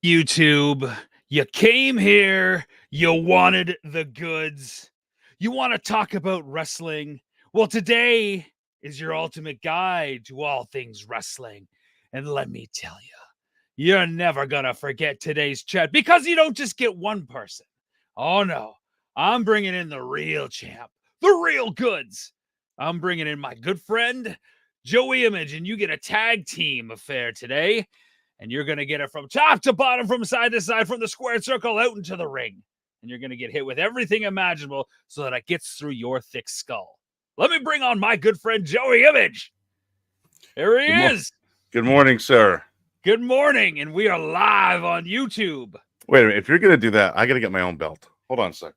YouTube, you came here, you wanted the goods. You want to talk about wrestling? Well, today is your ultimate guide to all things wrestling. And let me tell you, you're never going to forget today's chat because you don't just get one person. Oh, no. I'm bringing in the real champ, the real goods. I'm bringing in my good friend, Joey Image, and you get a tag team affair today. And you're going to get it from top to bottom, from side to side, from the squared circle out into the ring. And you're going to get hit with everything imaginable so that it gets through your thick skull. Let me bring on my good friend, Joey Image. Here he is. Good morning, sir. Good morning. And we are live on YouTube. Wait a minute. If you're going to do that, I got to get my own belt. Hold on a sec.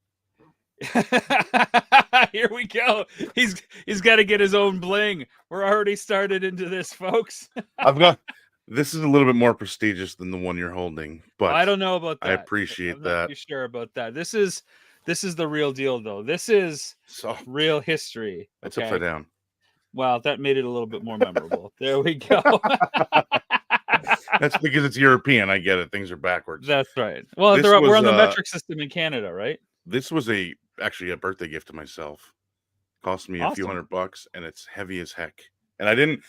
Here we go. He's got to get his own bling. We're already started into this, folks. This is a little bit more prestigious than the one you're holding, but I don't know about that. I appreciate I'm that. not too sure about that. This is the real deal, though. This is real history. It's upside down. Wow, that made it a little bit more memorable. There we go. That's because it's European. I get it. Things are backwards. That's right. Well, we're on the metric system in Canada, right? This was actually a birthday gift to myself. Cost me a few $100, and it's heavy as heck. And I didn't.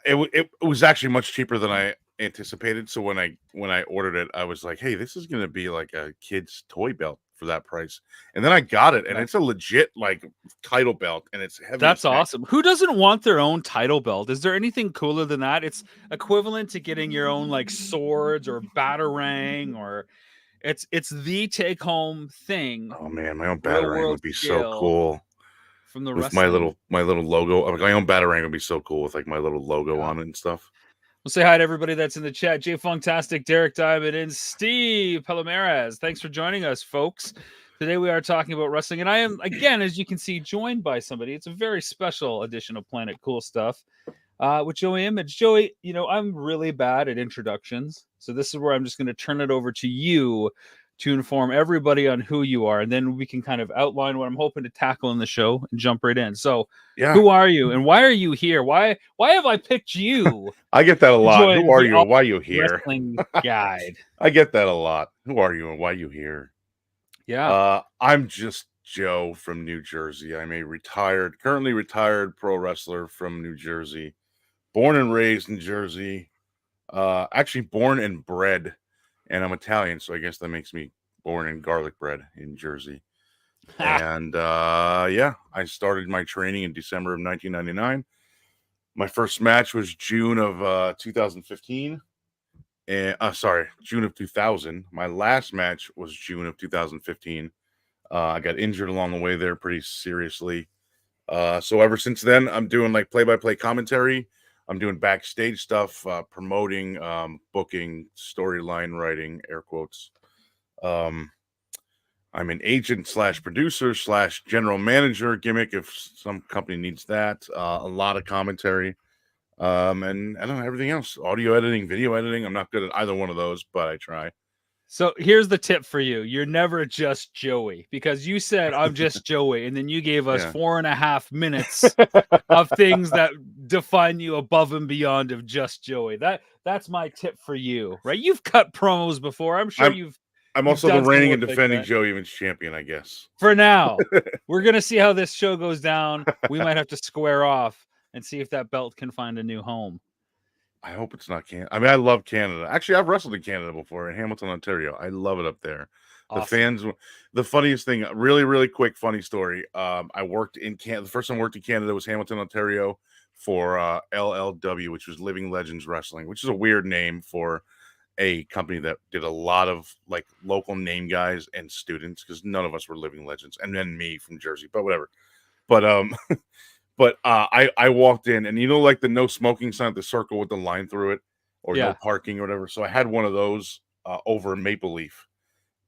It was actually much cheaper than I anticipated. So when I ordered it, I was like, "Hey, this is going to be like a kid's toy belt for that price." And then I got it, and it's a legit like title belt, and it's heavy. That's awesome. Who doesn't want their own title belt? Is there anything cooler than that? It's equivalent to getting your own like swords or batarang, or it's the take home thing. Oh man, my own batarang would be so cool. From the with my little logo, my own batarang would be so cool with like my little logo on it and stuff. We'll say hi to everybody that's in the chat. Jay Funktastic, Derek Diamond, and Steve Palomares. Thanks for joining us, folks. Today we are talking about wrestling, and I am, again, as you can see, joined by somebody. It's a very special edition of Planet Cool Stuff with Joey Image. Joey, I'm really bad at introductions, so this is where I'm just going to turn it over to you to inform everybody on who you are, and then we can kind of outline what I'm hoping to tackle in the show and jump right in. So, Who are you, and why are you here? Why have I picked you? I get that a lot. Who are you, and why are you here? Wrestling guide. I get that a lot. Who are you, and why are you here? Yeah. I'm just Joe from New Jersey. I'm a currently retired pro wrestler from New Jersey, born and raised in Jersey. Actually, born and bred. And I'm Italian, so I guess that makes me born in garlic bread in Jersey. And I started my training in December of 1999. My first match was June of 2015. June of 2000. My last match was June of 2015. I got injured along the way there pretty seriously. So ever since then, I'm doing like play-by-play commentary. I'm doing backstage stuff, promoting, booking, storyline writing, air quotes. I'm an agent / producer / general manager gimmick if some company needs that. A lot of commentary. And I don't know, everything else. Audio editing, video editing. I'm not good at either one of those, but I try. So here's the tip for you. You're never just Joey, because you said I'm just Joey, and then you gave us 4.5 minutes of things that define you above and beyond of just Joey. That's my tip for you, right? You've cut promos before. I'm sure I'm also the reigning and defending Joey Image champion, I guess. For now. We're going to see how this show goes down. We might have to square off and see if that belt can find a new home. I hope it's not Canada. I mean, I love Canada. Actually, I've wrestled in Canada before, in Hamilton, Ontario. I love it up there. Awesome. The fans, the funniest thing, really, really quick, funny story. I worked in Canada. The first time I worked in Canada was Hamilton, Ontario for LLW, which was Living Legends Wrestling, which is a weird name for a company that did a lot of like local name guys and students, because none of us were Living Legends, and then me from Jersey, but whatever. But I walked in, and like the no smoking sign at the circle with the line through it, or no parking or whatever. So I had one of those over Maple Leaf,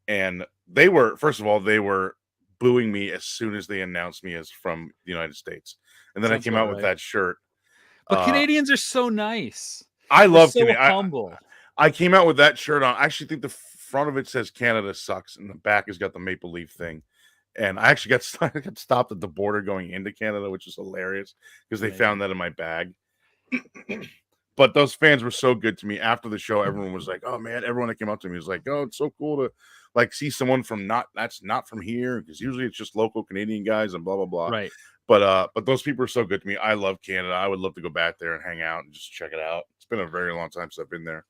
and they were booing me as soon as they announced me as from the United States. And then I came out with that shirt. But Canadians are so nice. I love Canadians. Humble. I came out with that shirt on. I actually think the front of it says Canada sucks, and the back has got the Maple Leaf thing. And I actually got stopped at the border going into Canada, which is hilarious because they found that in my bag. But those fans were so good to me. After the show, everyone was like, "Oh man!" Everyone that came up to me was like, "Oh, it's so cool to like see someone from that's not from here because usually it's just local Canadian guys and blah blah blah." Right. But those people are so good to me. I love Canada. I would love to go back there and hang out and just check it out. It's been a very long time since I've been there.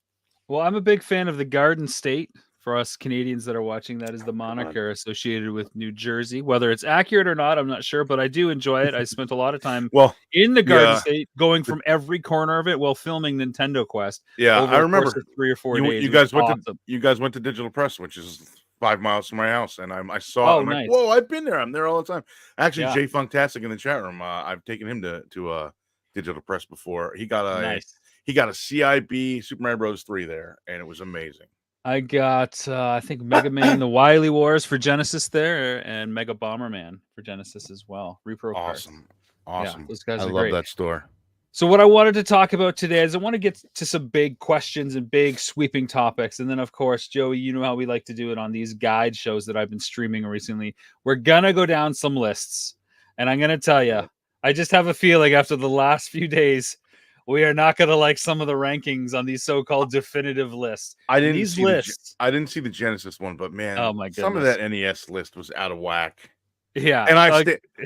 Well, I'm a big fan of the Garden State. For us Canadians that are watching, that is the Oh, God. moniker associated with New Jersey. Whether it's accurate or not, I'm not sure, but I do enjoy it. I spent a lot of time Well, in the Garden yeah, State, going the, from every corner of it while filming Nintendo Quest yeah. over I a course remember of 3 or 4 you days. you It was guys went to awesome. Digital Press, which is 5 miles from my house, and I saw it. Oh, I'm like, nice. whoa, I've been there. I'm there all the time. Actually, Yeah, Jay Funktastic in the chat room. I've taken him to Digital Press before. He got nice. a CIB Super Mario Bros. 3 there, and it was amazing. I got, I think Mega Man, the Wily Wars for Genesis there, and Mega Bomberman for Genesis as well. Repro cards. Awesome, Yeah, awesome. those I guys are love great. that store. So what I wanted to talk about today is I want to get to some big questions and big sweeping topics. And then, of course, Joey, you know how we like to do it on these guide shows that I've been streaming recently. We're going to go down some lists. And I'm going to tell you, I just have a feeling after the last few days, we are not going to like some of the rankings on these so-called definitive lists. I And didn't these see lists, I didn't see the Genesis one, but oh man, my some of goodness. that NES list was out of whack. Yeah. And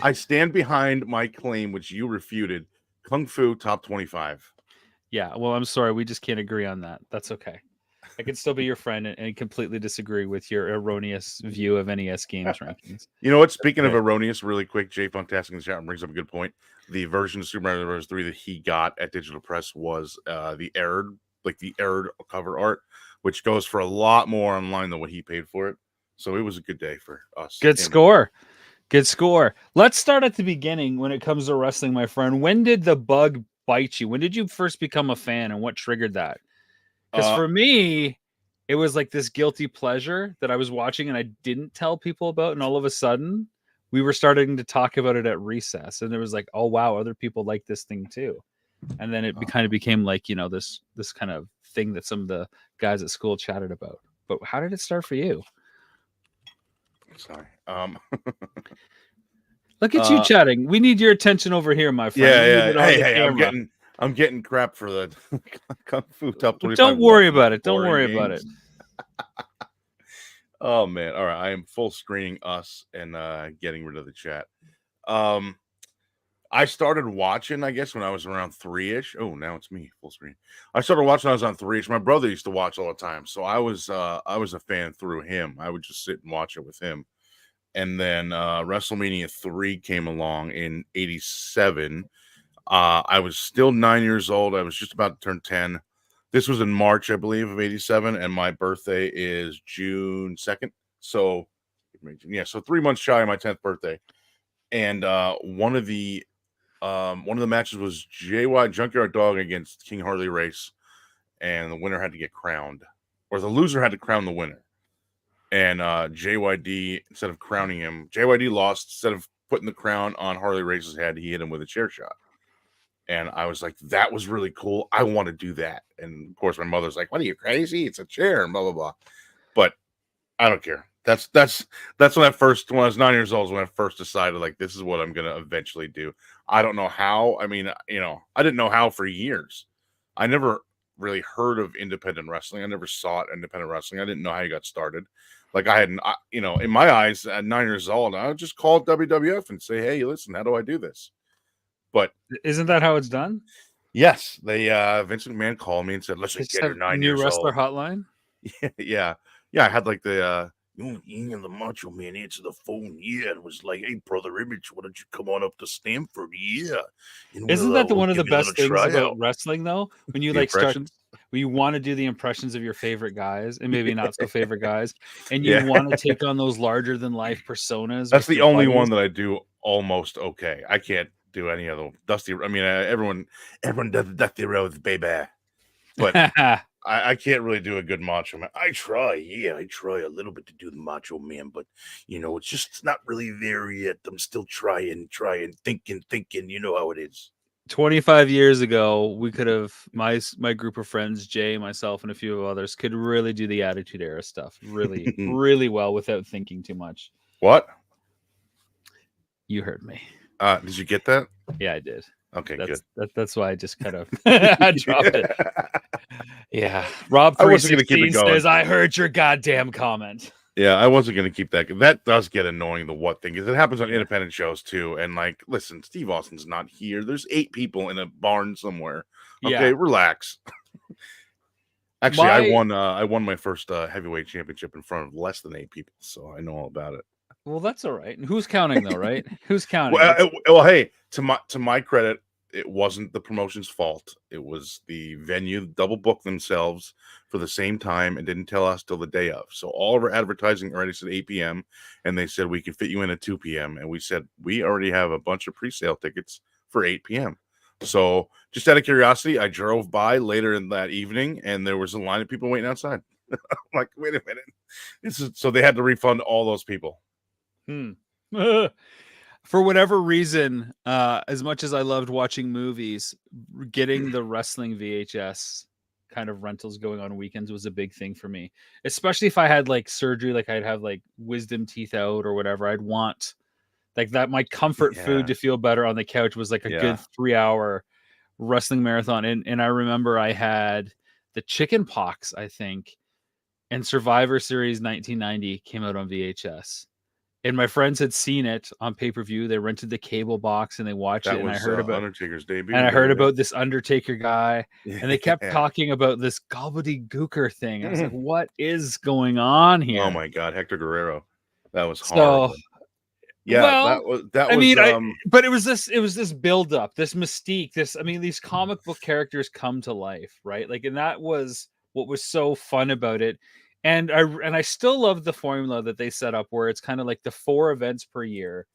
I stand behind my claim, which you refuted. Kung Fu top 25. Yeah. Well, I'm sorry. We just can't agree on that. That's okay. I can still be your friend and completely disagree with your erroneous view of NES games rankings. You know what? Speaking of Right. erroneous, really quick, Jay Funktastic in the chat room brings up a good point. The version of Super Mario Bros. 3 that he got at Digital Press was the errored cover art, which goes for a lot more online than what he paid for it. So it was a good day for us. Good score. Good score. Let's start at the beginning when it comes to wrestling, my friend. When did the bug bite you? When did you first become a fan and what triggered that? Because for me, it was like this guilty pleasure that I was watching and I didn't tell people about. And all of a sudden, we were starting to talk about it at recess. And it was like, oh, wow, other people like this thing too. And then it kind of became like, you know, this kind of thing that some of the guys at school chatted about. But how did it start for you? Sorry. Look at you chatting. We need your attention over here, my friend. Yeah. Hey, I'm getting crap for the Kung Fu top 25. Don't worry about it. Don't worry about it. Oh man. All right. I am full screening us and getting rid of the chat. I started watching, I guess, when I was around 3-ish. Oh, now it's me, full screen. I started watching when I was on 3-ish. My brother used to watch all the time, so I was a fan through him. I would just sit and watch it with him. And then WrestleMania 3 came along in '87. I was still 9 years old. I was just about to turn 10. This was in March, I believe, of '87, and my birthday is June 2nd. So, yeah, so 3 months shy of my 10th birthday. And one of the matches was JY Junkyard Dog against King Harley Race, and the winner had to get crowned, or the loser had to crown the winner. And JYD, instead of crowning him, JYD lost. Instead of putting the crown on Harley Race's head, he hit him with a chair shot. And I was like, that was really cool. I want to do that. And of course, my mother's like, what are you, crazy? It's a chair and blah, blah, blah. But I don't care. That's when I was 9 years old, is when I first decided, like, this is what I'm going to eventually do. I don't know how. I mean, you know, I didn't know how for years. I never really heard of independent wrestling. I never saw independent wrestling. I didn't know how you got started. Like, I hadn't, you know, in my eyes at 9 years old, I would just call WWF and say, hey, listen, how do I do this? But isn't that how it's done? yes, they Vince McMahon called me and said, listen, get your 9 years old. New wrestler hotline? Yeah. I had like the Ian and the Macho Man answer the phone. Yeah, it was like, hey, brother Image, why don't you come on up to Stamford? Yeah. Isn't that one of the best things about wrestling, though? When you like start, when you want to do the impressions of your favorite guys and maybe not so favorite guys, and you want to take on those larger than life personas. That's the only one that I do almost okay. I can't do any other Dusty. I mean, everyone does Dusty Rhodes, baby, but I can't really do a good Macho Man. I try a little bit to do the Macho Man, but you know, it's not really there yet. I'm still trying, thinking. You know how it is. 25 years ago, we could have my group of friends, Jay, myself, and a few of others, could really do the Attitude Era stuff really, really well without thinking too much. What? You heard me. Did you get that? Yeah, I did. Okay, good. That's why I just kind of I dropped it. Yeah. Rob I wasn't gonna keep it 316 going. says, "I heard your goddamn comment." Yeah, I wasn't gonna keep that. That does get annoying. The what thing is, it happens on Yeah. independent shows too. And like, listen, Steve Austin's not here. There's 8 people in a barn somewhere. Yeah. Okay, relax. Actually, My I won my first heavyweight championship in front of less than 8 people, so I know all about it. Well, that's all right. And who's counting though, right? Who's counting? Well, It's well, hey, to my credit, it wasn't the promotion's fault. It was the venue double booked themselves for the same time and didn't tell us till the day of. So all of our advertising already said 8 p.m. and they said we can fit you in at 2 p.m. And we said we already have a bunch of pre-sale tickets for 8 p.m. So just out of curiosity, I drove by later in that evening and there was a line of people waiting outside. I'm like, wait a minute. This is so they had to refund all those people. for whatever reason, as much as I loved watching movies, getting the wrestling VHS kind of rentals going on weekends was a big thing for me. Especially if I had like surgery, like I'd have like wisdom teeth out or whatever. I'd want like that. My comfort food Yeah. to feel better on the couch was like a good Yeah. 3 hour wrestling marathon. And I remember I had the chicken pox, I think, and Survivor Series 1990 came out on VHS. And my friends had seen it on pay-per-view. They rented the cable box and they watched it. That was Undertaker's debut. I heard There about this Undertaker guy, it and they is. kept Yeah. talking about this gobbledygooker thing. I was like, what is going on Oh here? my god, Hector Guerrero. That was So, horrible. Yeah, well, that I was, mean, but it was this build up, this mystique, I mean, these comic book characters come to life, right? Like, and that was what was so fun about it. And I still love the formula that they set up where it's kind of like the 4 events per year,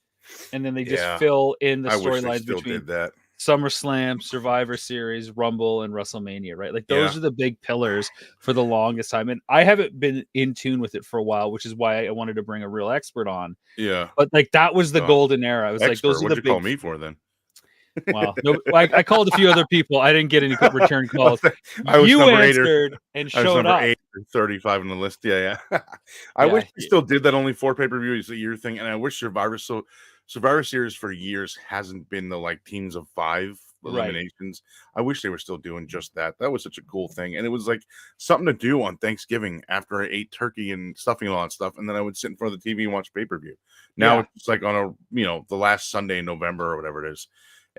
and then they just yeah, fill in the I wish they storylines still between did that. SummerSlam, Survivor Series, Rumble, and WrestleMania, right? Like those Yeah, are the big pillars for the longest time. And I haven't been in tune with it for a while, which is why I wanted to bring a real expert on. yeah. But like that was the Oh, golden era. I was like, expert, those are what'd the you call big. me for then? Wow, no, I called a few other people. I didn't get any return calls. I was You number 8 or answered and I was showed number up. 8 or 35 on the list. Yeah, yeah. I wish Yeah, we still did that only 4 pay-per-views a year thing, and I wish Survivor Series for years hasn't been the, like, teams of 5 right. eliminations. I wish they were still doing just that. That was such a cool thing, and it was, like, something to do on Thanksgiving after I ate turkey and stuffing and all that stuff, and then I would sit in front of the TV and watch pay-per-view. Now Yeah, it's, like, on a the last Sunday in November or whatever it is,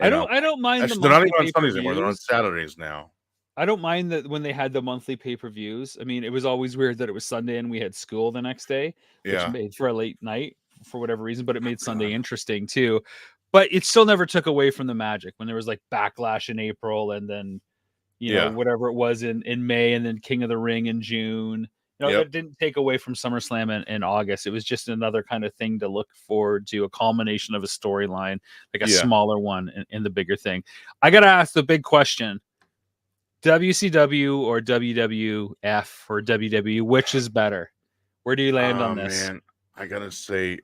I and, don't. I don't mind the actually, they're not monthly even on pay per Sundays anymore, they're on views. Saturdays now. I don't mind that when they had the monthly pay-per-views. I mean, it was always weird that it was Sunday and we had school the next day, which Yeah. made for a late night for whatever reason, but it made Sunday interesting too. But it still never took away from the magic when there was like Backlash in April and then, Yeah. whatever it was in May and then King of the Ring in June. Yep. That didn't take away from SummerSlam in August. It was just another kind of thing to look forward to, a culmination of a storyline, like a Yeah. smaller one in the bigger thing. I got to ask the big question. WCW or WWF or WWE, which is better? Where do you land on Oh, this? man. I gotta say,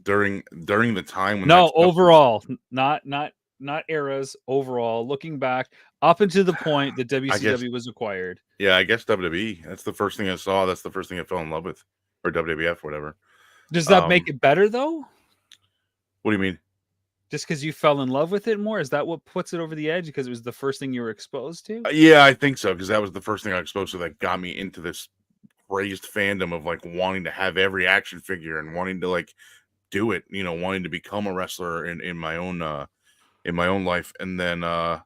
during the time when that No, stuff was overall, not eras. Overall, looking back up until the point that I guess WCW was acquired. yeah, I guess WWE. That's the first thing I saw. That's the first thing I fell in love with, or WWF, whatever. Does that make Um, it better though? what do you mean? Just because you fell in love with it more? Is that what puts it over the edge? Because it was the first thing you were exposed to? Yeah, I think so because that was the first thing I exposed to that got me into this crazed fandom of like wanting to have every action figure and wanting to like do it, wanting to become a wrestler in my own life. And then I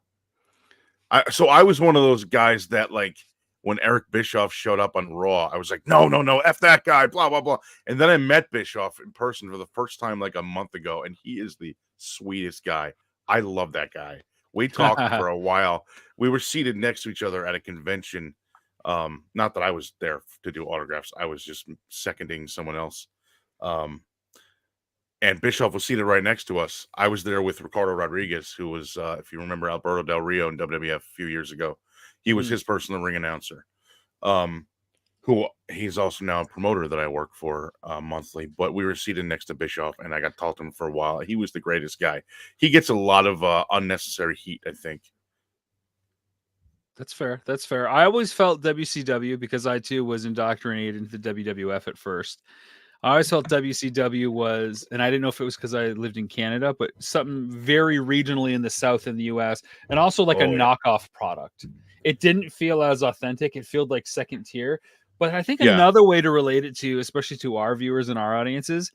was one of those guys that like when Eric Bischoff showed up on Raw, I was like, no, no, no, F that guy, blah, blah, blah. And then I met Bischoff in person for the first time like a month ago, and he is the sweetest guy. I love that guy. We talked for a while. We were seated next to each other at a convention. Not that I was there to do autographs, I was just seconding someone else. Um, and Bischoff was seated right next to us. I was there with Ricardo Rodriguez, who was, if you remember, Alberto Del Rio in WWF a few years ago. He was Mhm. his personal ring announcer. Um, who he's also now a promoter that I work for monthly. But we were seated next to Bischoff, and I got to talk to him for a while. He was the greatest guy. He gets a lot of unnecessary heat, I think. That's fair. That's fair. I always felt WCW because I too was indoctrinated into WWF at first. I always felt WCW was, and I didn't know if it was because I lived in Canada, but something very regionally in the South in the US, and also like a Oh yeah, knockoff product. It didn't feel as authentic. It felt like second tier. But I think yeah. another way to relate it to, especially to our viewers and our audiences,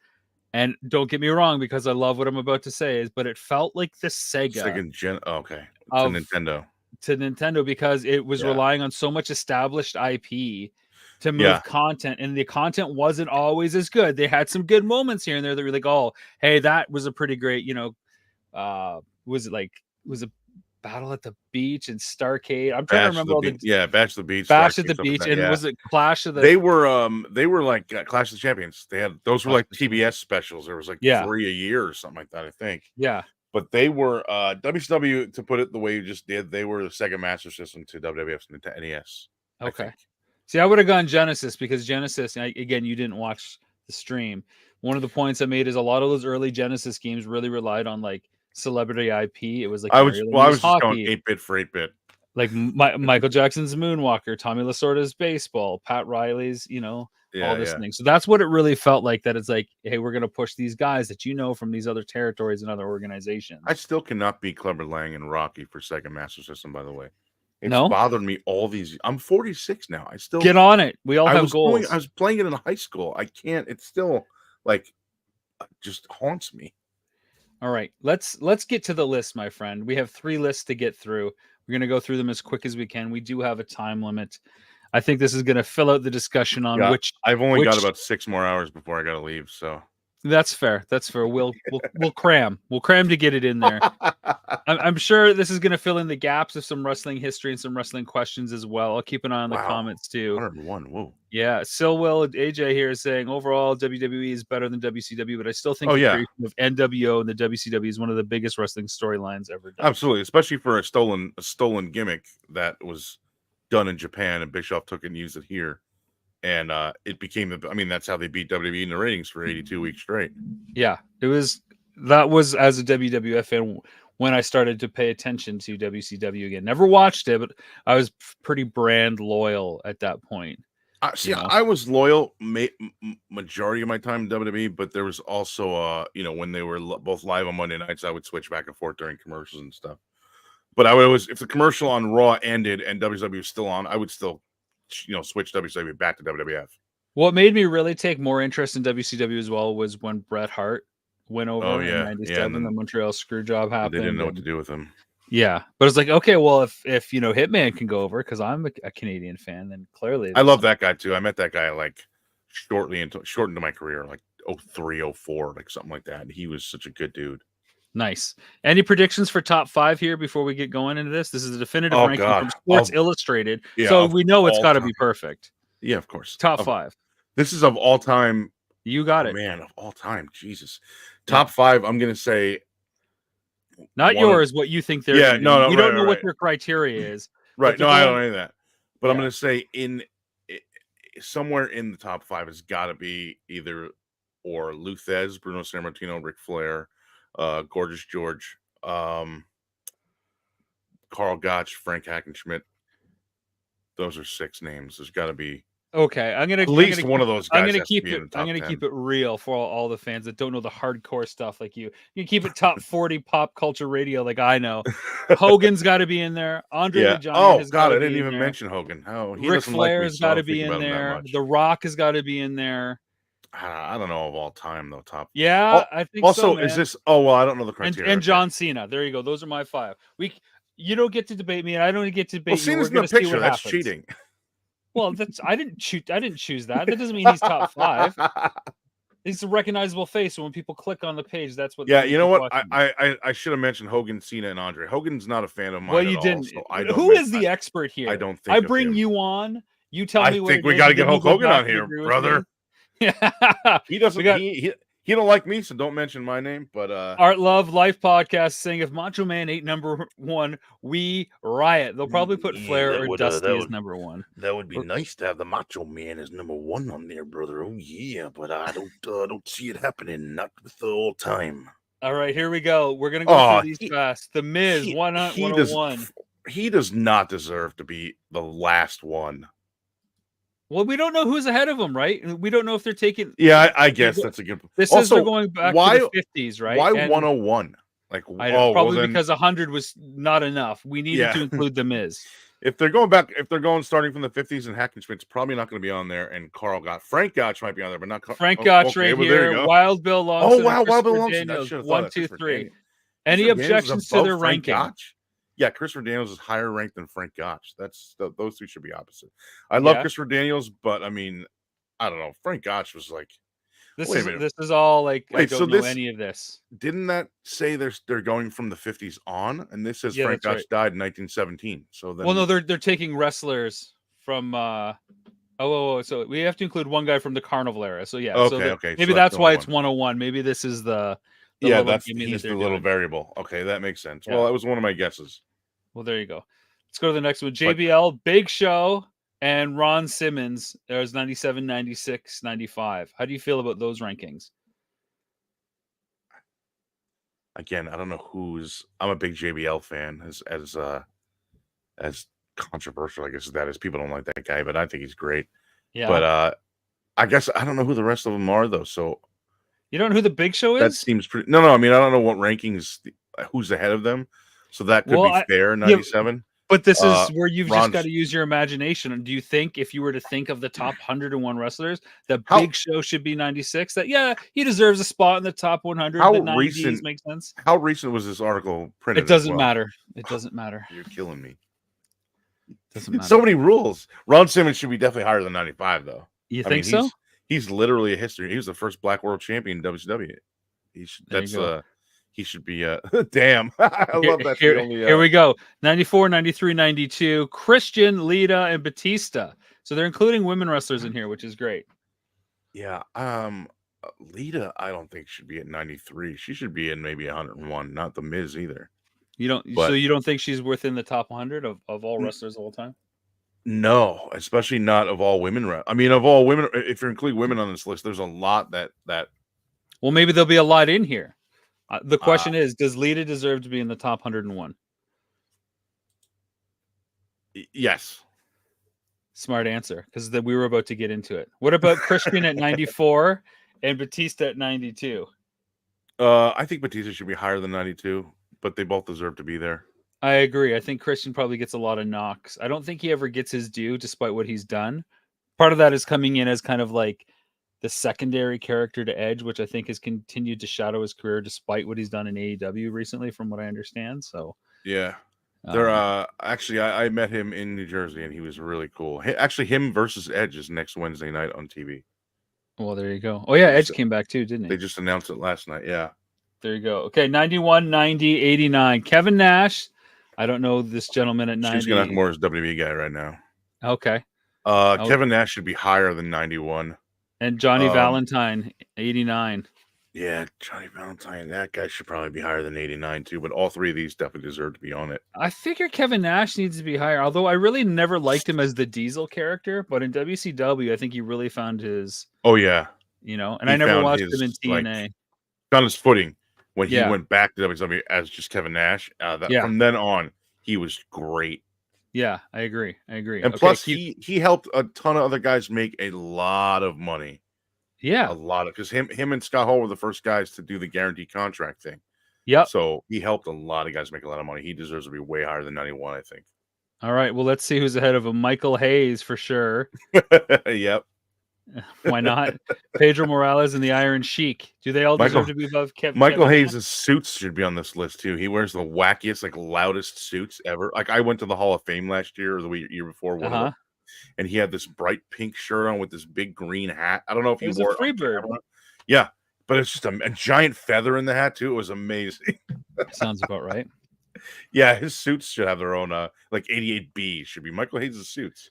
and don't get me wrong, because I love what I'm about to say, is but it felt like the Sega Second gen. Oh, okay, to of Nintendo. to Nintendo because it was Yeah, relying on so much established IP to yeah. move content, and the content wasn't always as good. They had some good moments here and there that were like, oh, hey, that was a pretty great, was it like was it Battle at the Beach and Starcade? I'm trying to Bash remember the all the Beach. Yeah, Bash the Beach. Bash at Starcade, the stuff like Beach, that. and Yeah. was it Clash of the They were like Clash of the Champions. They had those were Clash of like the TBS Champions? specials. There was like Yeah, 3 a year or something like that, I think. yeah. But they were WCW, to put it the way you just did, they were the Sega Master System to WWF's NES, I Okay. think. See, I would have gone Genesis because Genesis, again, you didn't watch the stream. One of the points I made is a lot of those early Genesis games really relied on like celebrity IP. It was like Mario I Lemieux's was just going hockey, 8-bit for 8-bit. like Michael Jackson's Moonwalker, Tommy Lasorda's baseball, Pat Riley's, all Yeah, this yeah. thing. So that's what it really felt like. That it's like, hey, we're gonna push these guys that from these other territories and other organizations. I still cannot beat Clubber Lang and Rocky for Sega Master System, by the way. It's No, bothered me all these. I'm 46 now. I still get on it. We all have I goals. was playing it in high school. I can't. It's still like just haunts me. All right, let's get to the list, my friend. We have 3 lists to get through. We're going to go through them as quick as we can. We do have a time limit. I think this is going to fill out the discussion on Yeah, which I've only got which about 6 more hours before I got to leave. So that's fair. That's fair. We'll cram. We'll cram to get it in there. I'm sure this is going to fill in the gaps of some wrestling history and some wrestling questions as well. I'll keep an eye on the wow, comments too. 101. Whoa. Yeah, Silwell AJ here is saying overall WWE is better than WCW, but I still think Oh the yeah, creation of NWO and the WCW is one of the biggest wrestling storylines ever done. absolutely. Especially for a stolen gimmick that was done in Japan, and Bischoff took it and used it here, and it became. I mean, that's how they beat WWE in the ratings for 82 weeks straight. Yeah, that was as a WWF fan when I started to pay attention to WCW again. Never watched it, but I was pretty brand loyal at that point. See, I was loyal majority of my time in WWE, but there was also, when they were both live on Monday nights, I would switch back and forth during commercials and stuff. But I would always, if the commercial on Raw ended and WWE was still on, I would still, switch WCW back to WWF. What made me really take more interest in WCW as well was when Bret Hart went Oh over in yeah, yeah, '97. and The then Montreal Screwjob they didn't happened, know what and to do with him. yeah, but it's like, okay, well, if Hitman can go over because I'm a Canadian fan, then clearly I love that guy too. I met that guy like shortly into my career, like 03, 04, like something like that. And he was such a good dude. Nice. Any predictions for top 5 here before we get going into this? This is a definitive Oh ranking God, from Sports Illustrated, yeah, so of we know it's all got to time. be perfect. Yeah, of course. Top 5. This is of all time. You got Oh, it. man, of all time. Jesus. Yeah. Top 5, I'm gonna say Not yours, what you think they're yeah, going to do. We don't know what right. their criteria is. Right. No, I don't know any of that. But I'm Yeah. gonna say somewhere in the top 5 has got to be either or Luthez, Bruno Sammartino, Ric Flair, Gorgeous George, Carl Gotch, Frank Hackenschmidt. Those are 6 names. There's got to be Okay, at least one of those guys. Has to be in the top I'm gonna 10. keep it real for all the fans that don't know the hardcore stuff like you. You can keep it top 40 pop culture radio like I know. Hogan's got to be in there. Andre the Yeah. Giant Oh has God, got I to didn't be in even there. mention Hogan. Oh, he Ric doesn't like me, Flair's so I got to don't think be in about him that there. much. The Rock has got to be in there. I don't know of all time though. Top. Yeah, I think Also, so, is man. this? Oh well, I don't know the criteria. And John Cena. There you go. Those are my 5. You don't get to debate me, and I don't get to debate Well, you. Cena's We're in gonna the see picture. what That's happens. cheating. Well, I didn't choose that. That doesn't mean he's top 5. He's a recognizable face, so when people click on the page, that's what. Yeah, you know what? I should have mentioned Hogan, Cena, and Andre. Hogan's not a fan of mine. Well, you at didn't. All, so I don't. Who is the expert here? I don't think I of bring him. you on. You tell I me what think it we is, got to and get then you Hulk go Hogan back on and here, agree with brother. me. Yeah. He doesn't. He don't like me, so don't mention my name. But Art Love Life Podcast saying if Macho Man ain't number 1, we riot. They'll probably put Flair or Dusty as number 1. That would be nice to have the Macho Man as number 1 on there, brother. Oh yeah, but I don't see it happening. Not with the old time. All right, here we go. We're gonna go through these fast. The Miz, 101. He does not deserve to be the last one. Well, we don't know who's ahead of them, right? We don't know if they're taking. Yeah, I They're guess that's a good. This says they're Also, going back to the why 50s, right? why And 101? Like, I oh well, probably then because 100 was not enough. We needed yeah. to include the Miz. If they're going back, if they're going starting from the 50s, and Hackenschmidt's probably not going to be on there, and Frank Gotch might be on there, but not Frank oh, Gotch okay. right Well, there you here. go. Wild Bill Oh Longson and wow, Wild Bill Christopher Longson. I Daniels. should have thought One, that. two, Christopher three. Daniels. Any Christopher Daniels is objections to above their Frank ranking? Gotch. Yeah, Christopher Daniels is higher ranked than Frank Gotch. Those two should be opposite. I love Yeah. Christopher Daniels, but I mean, I don't know. Frank Gotch was like, wait a minute. This is all like I Wait, so don't know this any of this. didn't that say they're going from the 50s on? And this says Yeah, Frank that's right. Gotch died in 1917. So then, Well, no, they're taking wrestlers from so we have to include one guy from the Carnival era. So yeah, so okay, maybe so that's that's the why only it's one. 101. Maybe this is the Yeah, little gimme that he's they're the little doing. variable. Okay, that makes sense. Yeah. Well, that was one of my guesses. Well, there you go. Let's go to the next one. But JBL, Big Show, and Ron Simmons. There's 97, 96, 95. How do you feel about those rankings? again, I don't know who's. I'm a big JBL fan, as controversial, I guess, as that is. People don't like that guy, but I think he's great. Yeah. But I guess I don't know who the rest of them are though. So you don't know who the Big Show that is? seems pretty. No. I mean, I don't know what rankings. Who's ahead of them? So that could be fair. 97. But this is where you've Ron's, just got to use your imagination. And do you think if you were to think of the top 101 wrestlers, that Big Show should be 96? That he deserves a spot in the top 100. How the 90s recent makes sense. How recent was this article printed? It doesn't matter. It doesn't matter. You're killing me. Doesn't matter. So many rules. Ron Simmons should be definitely higher than 95, though. You think so? He's literally a history. He was the first Black World Champion in WCW. He should be damn. I love that. Here we go. 94, 93, 92. Christian, Lita, and Batista. So they're including women wrestlers in here, which is great. Yeah. Lita, I don't think should be at 93. She should be in maybe 101, not the Miz either. So you don't think she's within the top 100 of all wrestlers of all time? No, especially not of all women. I mean, of all women, if you're including women on this list, there's a lot that. Well, maybe there'll be a lot in here. The question is, does Lita deserve to be in the top 101? Yes. Smart answer, because we were about to get into it. What about Christian at 94 and Batista at 92? I think Batista should be higher than 92, but they both deserve to be there. I agree. I think Christian probably gets a lot of knocks. I don't think he ever gets his due, despite what he's done. Part of that is coming in as kind of like the secondary character to Edge, which I think has continued to shadow his career despite what he's done in AEW recently, from what I understand. So yeah, actually I met him in New Jersey and he was really cool. Actually, him versus Edge is next Wednesday night on TV. Well, there you go. Oh yeah, Edge came back too, didn't he? They just announced it last night. Yeah. There you go. Okay, 91, 90, 89. Kevin Nash. I don't know this gentleman at 90. Shinsuke Nakamura is WWE guy right now. Okay. Kevin Nash should be higher than 91. And Johnny Valentine, 89. Yeah, Johnny Valentine, that guy should probably be higher than 89 too, but all three of these definitely deserve to be on it. I figure Kevin Nash needs to be higher, although I really never liked him as the Diesel character, but in WCW, I think he really found his... Oh, yeah. And I never watched him in TNA. Found his footing when he went back to WWE as just Kevin Nash. From then on, he was great. Yeah, I agree. And plus, he helped a ton of other guys make a lot of money. Yeah, a lot of, because him and Scott Hall were the first guys to do the guaranteed contract thing. Yep. So he helped a lot of guys make a lot of money. He deserves to be way higher than 91, I think. All right. Well, let's see who's ahead of him. Michael Hayes for sure. Yep. Why not? Pedro Morales and the Iron Sheik. Do they all deserve to be above Kevin? Michael Hayes' suits should be on this list too. He wears the wackiest, like loudest suits ever. Like I went to the Hall of Fame last year or the year before, and he had this bright pink shirt on with this big green hat. I don't know if he wore it. Freebird. Yeah, but it's just a giant feather in the hat too. It was amazing. Sounds about right. Yeah, his suits should have their own like 88B should be Michael Hayes' suits.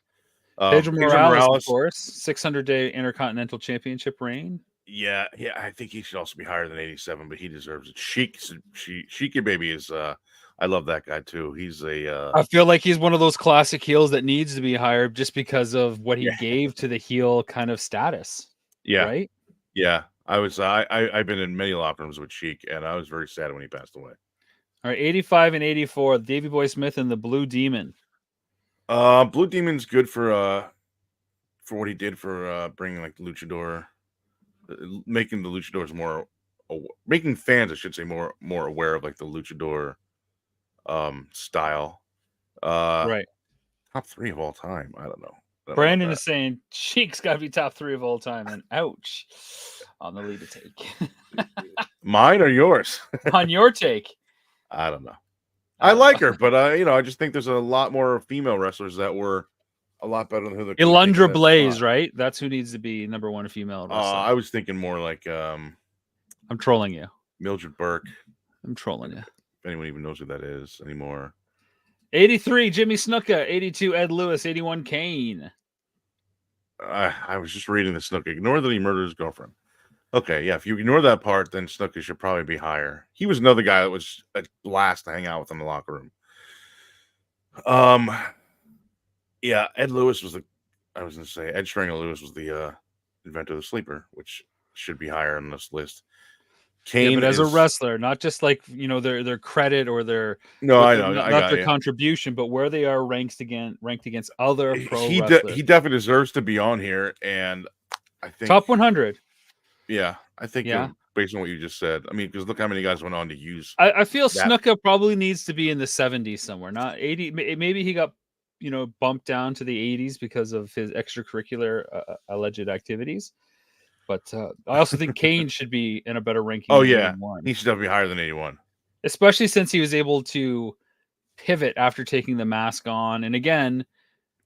Pedro Morales, of course, 600-day Intercontinental Championship reign. Yeah, I think he should also be higher than 87, but he deserves it. Sheik baby is I love that guy too. He's I feel like he's one of those classic heels that needs to be higher just because of what he gave to the heel kind of status. Yeah. Right? Yeah. I've been in many locker rooms with Sheik, and I was very sad when he passed away. All right, 85 and 84, Davey Boy Smith and the Blue Demon. Blue Demon's good for for what he did for bringing like the luchador, making the luchadors more, making fans, I should say, more aware of like the luchador style. Uh, Right. top three of all time. I don't know. I don't know about Brandon that. is saying Cheek's got to be top 3 of all time, and ouch on the lead to take. Mine or yours? On your take, I don't know. I I don't like know. her, but I just think there's a lot more female wrestlers that were a lot better than who could have taken Ilundra that Blaze, spot. right? That's who needs to be number 1 female wrestler. I was thinking more like I'm trolling you. Mildred Burke. I'm trolling you. If anyone even knows who that is anymore. 83, Jimmy Snuka. 82, Ed Lewis. 81, Kane. I was just reading the Snuka. Ignore that he murdered his girlfriend. Okay, yeah. If you ignore that part, then Snuka should probably be higher. He was another guy that was a blast to hang out with in the locker room. Yeah, Ed Lewis was I was gonna say Ed Stringer Lewis was the inventor of the sleeper, which should be higher on this list. Yeah, Kane but as a is wrestler, not just like their credit or their no, I know, I not got their you. contribution, but where they are ranked against other pro He wrestlers. definitely deserves to be on here, and I think Top 100. Yeah, I think Yeah. based on what you just said. I mean, because look how many guys went on to use I feel that. Snuka probably needs to be in the 70s somewhere, not 80. Maybe he got bumped down to the 80s because of his extracurricular alleged activities. But I also think Kane should be in a better ranking Oh than yeah, 81. he should definitely be higher than 81. Especially since he was able to pivot after taking the mask on. And again,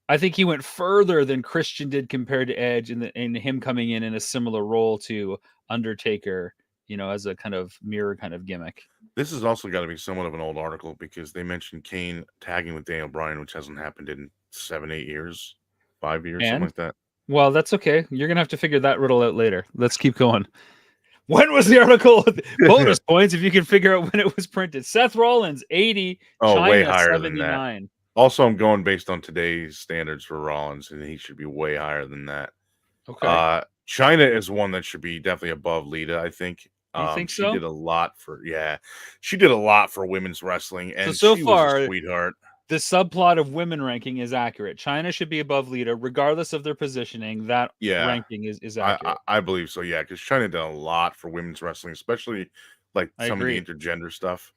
I think he went further than Christian did compared to Edge in him coming in a similar role to Undertaker, as a kind of mirror kind of gimmick. This has also got to be somewhat of an old article because they mentioned Kane tagging with Daniel Bryan, which hasn't happened in 7, 8 years, 5 years, something And like that. well, that's okay. You're gonna have to figure that riddle out later. Let's keep going. When was the article? Bonus points if you can figure out when it was printed. Seth Rollins, 80. Oh, way China, higher 79. than that. Also, I'm going based on today's standards for Rollins, and he should be way higher than that. Okay. China is one that should be definitely above Lita, I think. You think She so? did a lot she did a lot for women's wrestling, and So she far, was a sweetheart. the subplot of women ranking is accurate. China should be above Lita, regardless of their positioning. That ranking is accurate. I believe so, yeah, because China did a lot for women's wrestling, especially like some of the intergender stuff.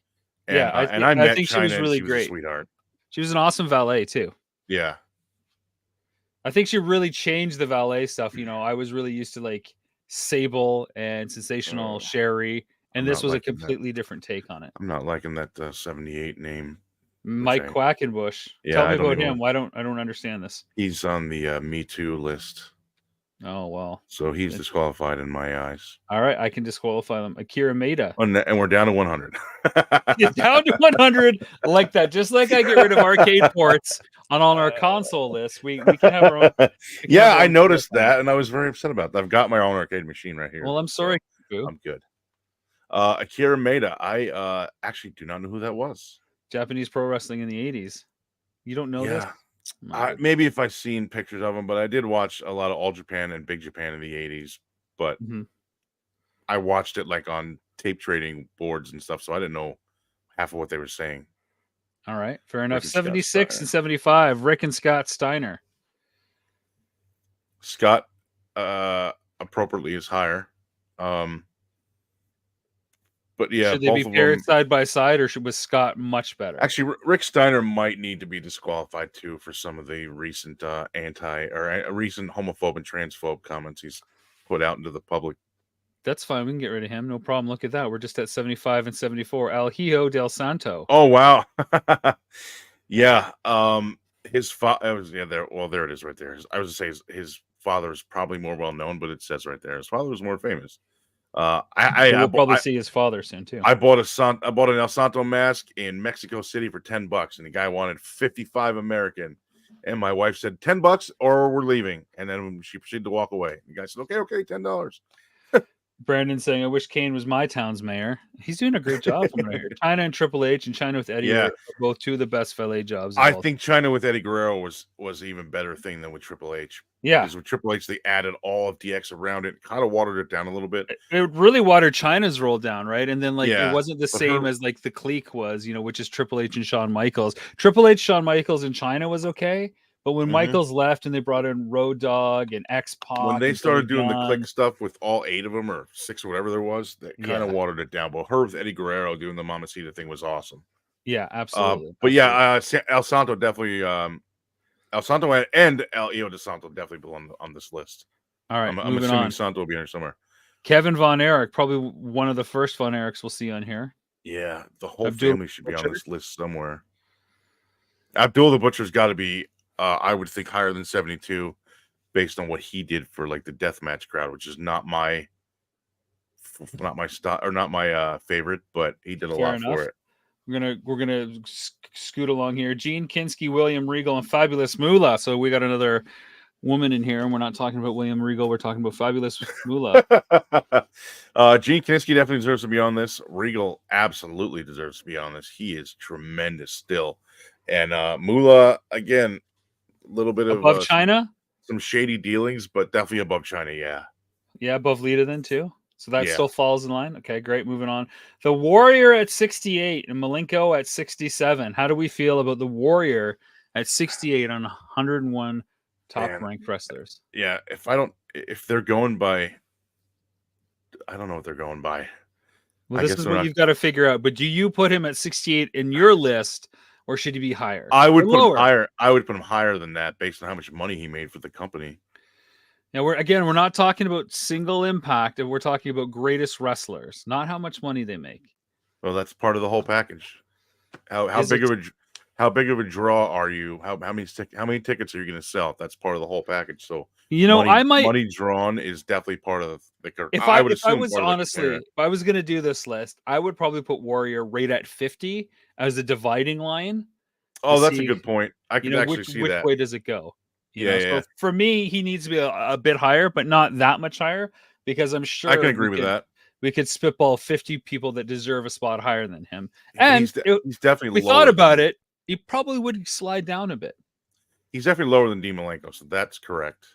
And, yeah, I met think China, she was really and she was great. a sweetheart. She was an awesome valet too. Yeah. I think she really changed the valet stuff. I was really used to like Sable and Sensational Sherry, and this was a completely different take on it. I'm not liking that 78 name. Mike Quackenbush. Yeah, Tell me about him. I don't understand this. He's on the Me Too list. Oh, well. So he's disqualified in my eyes. All right, I can disqualify them. Akira Maeda. And we're down to 100. Get down to 100 like that. Just like I get rid of arcade ports on our console list, we can have our own. Yeah, I noticed that, and I was very upset about that. I've got my own arcade machine right here. Well, I'm sorry. So I'm good. Akira Maeda. I actually do not know who that was. Japanese pro wrestling in the 80s. You don't know this? Maybe if I've seen pictures of him, but I did watch a lot of All Japan and Big Japan in the 80s. But I watched it like on tape trading boards and stuff, so I didn't know half of what they were saying. All right, fair enough. 76 and 75, Rick and Scott Steiner. Scott appropriately is higher. But yeah, should they be paired side by side, or was Scott much better? Actually, Rick Steiner might need to be disqualified too for some of the recent recent homophobe and transphobe comments he's put out into the public. That's fine. We can get rid of him. No problem. Look at that. We're just at 75 and 74. El Hijo del Santo. Oh, wow. Yeah. His father there. Well, there it is right there. I was going to say his father is probably more well known, but it says right there his father was more famous. We'll probably see his father soon too. I bought an El Santo mask in Mexico City for $10, and the guy wanted 55 American, and my wife said $10 or we're leaving, and then she proceeded to walk away. The guy said, "Okay, $10." Brandon saying, "I wish Kane was my town's mayor." He's doing a great job from right here. China and Triple H and China with Eddie are both two of the best valet jobs. I think China with Eddie Guerrero was an even better thing than with Triple H. Yeah, because with Triple H they added all of DX around it, kind of watered it down a little bit. It really watered China's roll down, right? And then it wasn't the same as like the clique was, which is Triple H and Shawn Michaels. Triple H, Shawn Michaels in China was okay, But when Mhm. Michaels left and they brought in Road Dogg and X When Pac they and Billy started doing the Gunn, click stuff with all 8 of them or 6 or whatever there was, that kinda yeah, watered it down, but her with Eddie Guerrero doing the Mamacita thing was awesome. yeah, absolutely, But yeah, absolutely. El Santo definitely, El Santo and El Io de Santo definitely belong on this list. All right, I'm moving assuming on. Santo will be in here somewhere. Kevin Von Erich, probably one of the first Von Erichs we'll see on here. Yeah, the whole Abdul family should be on Butcher, this list somewhere. Abdul the Butcher's gotta be, I would think higher than 72 based on what he did for, like, the deathmatch crowd, which is not my style or not my, favorite, but he did a fair lot for enough. it. We're gonna scoot along here. Gene Kinsky, William Regal, and Fabulous Moolah. So we got another woman in here, and we're not talking about William Regal. We're talking about Fabulous Moolah. Gene Kinski definitely deserves to be on this. Regal absolutely deserves to be on this. He is tremendous still. And Moolah, again, a little bit of Above China, some shady dealings, but definitely above China. Yeah. yeah, above Lita then too. So that Yeah. still falls in line. Okay, great. Moving on. The Warrior at 68 and Malenko at 67. How do we feel about the Warrior at 68 on 101 top Man. ranked wrestlers? Yeah. If they're going by, I don't know what they're going by. Well, I this guess is they're what not. you've got to figure out. But do you put him at 68 in your list, or should he be higher I or would put him lower? higher. I would put him higher than that based on how much money he made for the company. Now we're not talking about single impact, and we're talking about greatest wrestlers, not how much money they make. Well, that's part of the whole package. How Is big it? of a how big of a draw are you? How many tickets are you going to sell? That's part of the whole package. So I might money drawn is definitely part of the. if I I would if I assume was part of the honestly criteria. if I was gonna do this list, I would probably put Warrior right at 50 as a dividing line to Oh, that's a see, good point. I could actually see which that. way does it go? Yeah, So yeah, for me, he needs to be a bit higher, but not that much higher, because I'm I can sure agree with that. we could spitball 50 people that deserve a spot higher than him. Yeah, but And he's definitely we thought lower about than it, he probably would slide down a bit. Dean Malenko. So that's correct.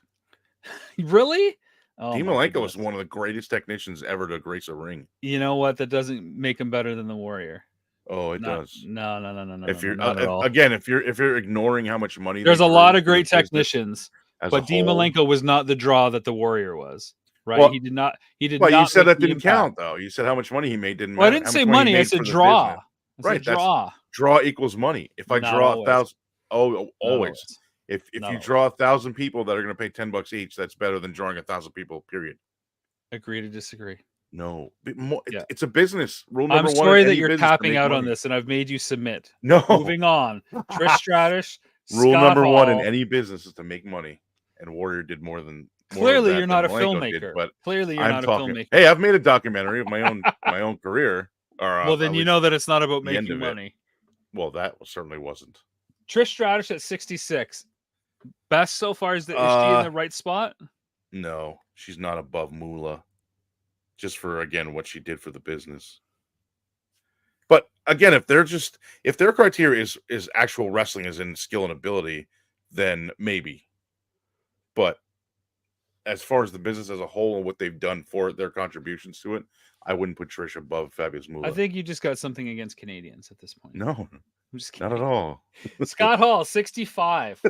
Really? Oh Dean my Malenko goodness. is one of the greatest technicians ever to grace a ring. You know what? That doesn't make him better than the Warrior. Oh, it Not does. no no no no no no If no you're not at all. again, if you're ignoring how much money they There's a lot drew of for the great business technicians, as a but Dean whole, Malenko was not the draw that the Warrior was. Right? well, He did but you not said make that the didn't impact. count, though. You said how much money he made didn't Well, I matter. didn't How say much money he money. I made said for the business. draw. I said Right, that's draw. draw equals money. If I Not draw a always. thousand, oh, Not always. always. If Not you always. draw 1,000 people that are going to pay $10 each, that's better than drawing 1,000 people. Period. Agree to disagree. No, Yeah. it's a business. Rule I'm number one in sorry that any you're business to tapping make out on money. this, and I've made you submit. No, Moving on. Trish Stratus, rule Scott number one in Hall. any business is to make money. And Warrior did more of Clearly, you're that than not a Malenko did. filmmaker. But Clearly, you're I'm not a talking. filmmaker. Hey, I've made a documentary of my own career, or Well, then at you least know that it's not about the end making of it. money. Well, that certainly wasn't. Trish Stratus at 66. Best so far is she in Uh, the right spot? no, she's not above Moolah. Just for again what she did for the business. But again, if their criteria is actual wrestling as in skill and ability, then maybe. But as far as the business as a whole and what they've done for it, their contributions to it, I wouldn't put Trish above Fabulous I Moolah. think you just got something against Canadians at this point. No, I'm just not at kidding. all. Scott Hall, 65.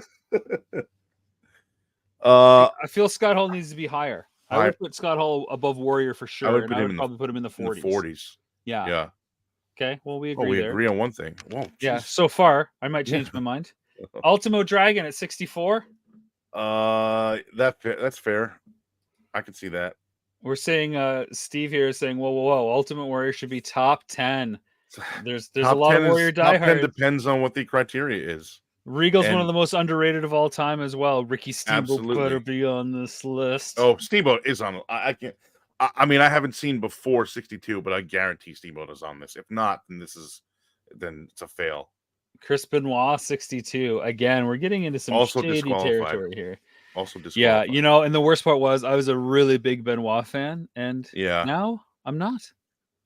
uh, I feel Scott Hall needs to be higher. I I would put Scott Hall above Warrior for I sure, would and put I him would probably put him in the in the 40s. 40s. Yeah. Yeah. Okay. Well, we Oh, agree we there. agree on one thing. Whoa, Yeah. geez. So far, I might Yeah. change my mind. Ultimo Dragon at 64. That's fair. I can see that. We're saying Steve here is saying, whoa, Ultimate Warrior should be top 10. There's a lot of Warrior Top 10 diehards. depends on what the criteria is. Regal's one of And the most underrated of all time as well. Ricky Steamboat better absolutely. be on this list. Oh, Steamboat is on. I can't. I mean, I haven't seen before 62, but I guarantee Steamboat is on this. If not, then it's a fail. Chris Benoit, 62. Again, we're getting into some Also shady disqualified. territory here. Also Yeah, disqualified. and the worst part was I was a really big Benoit fan, and Yeah. now I'm not.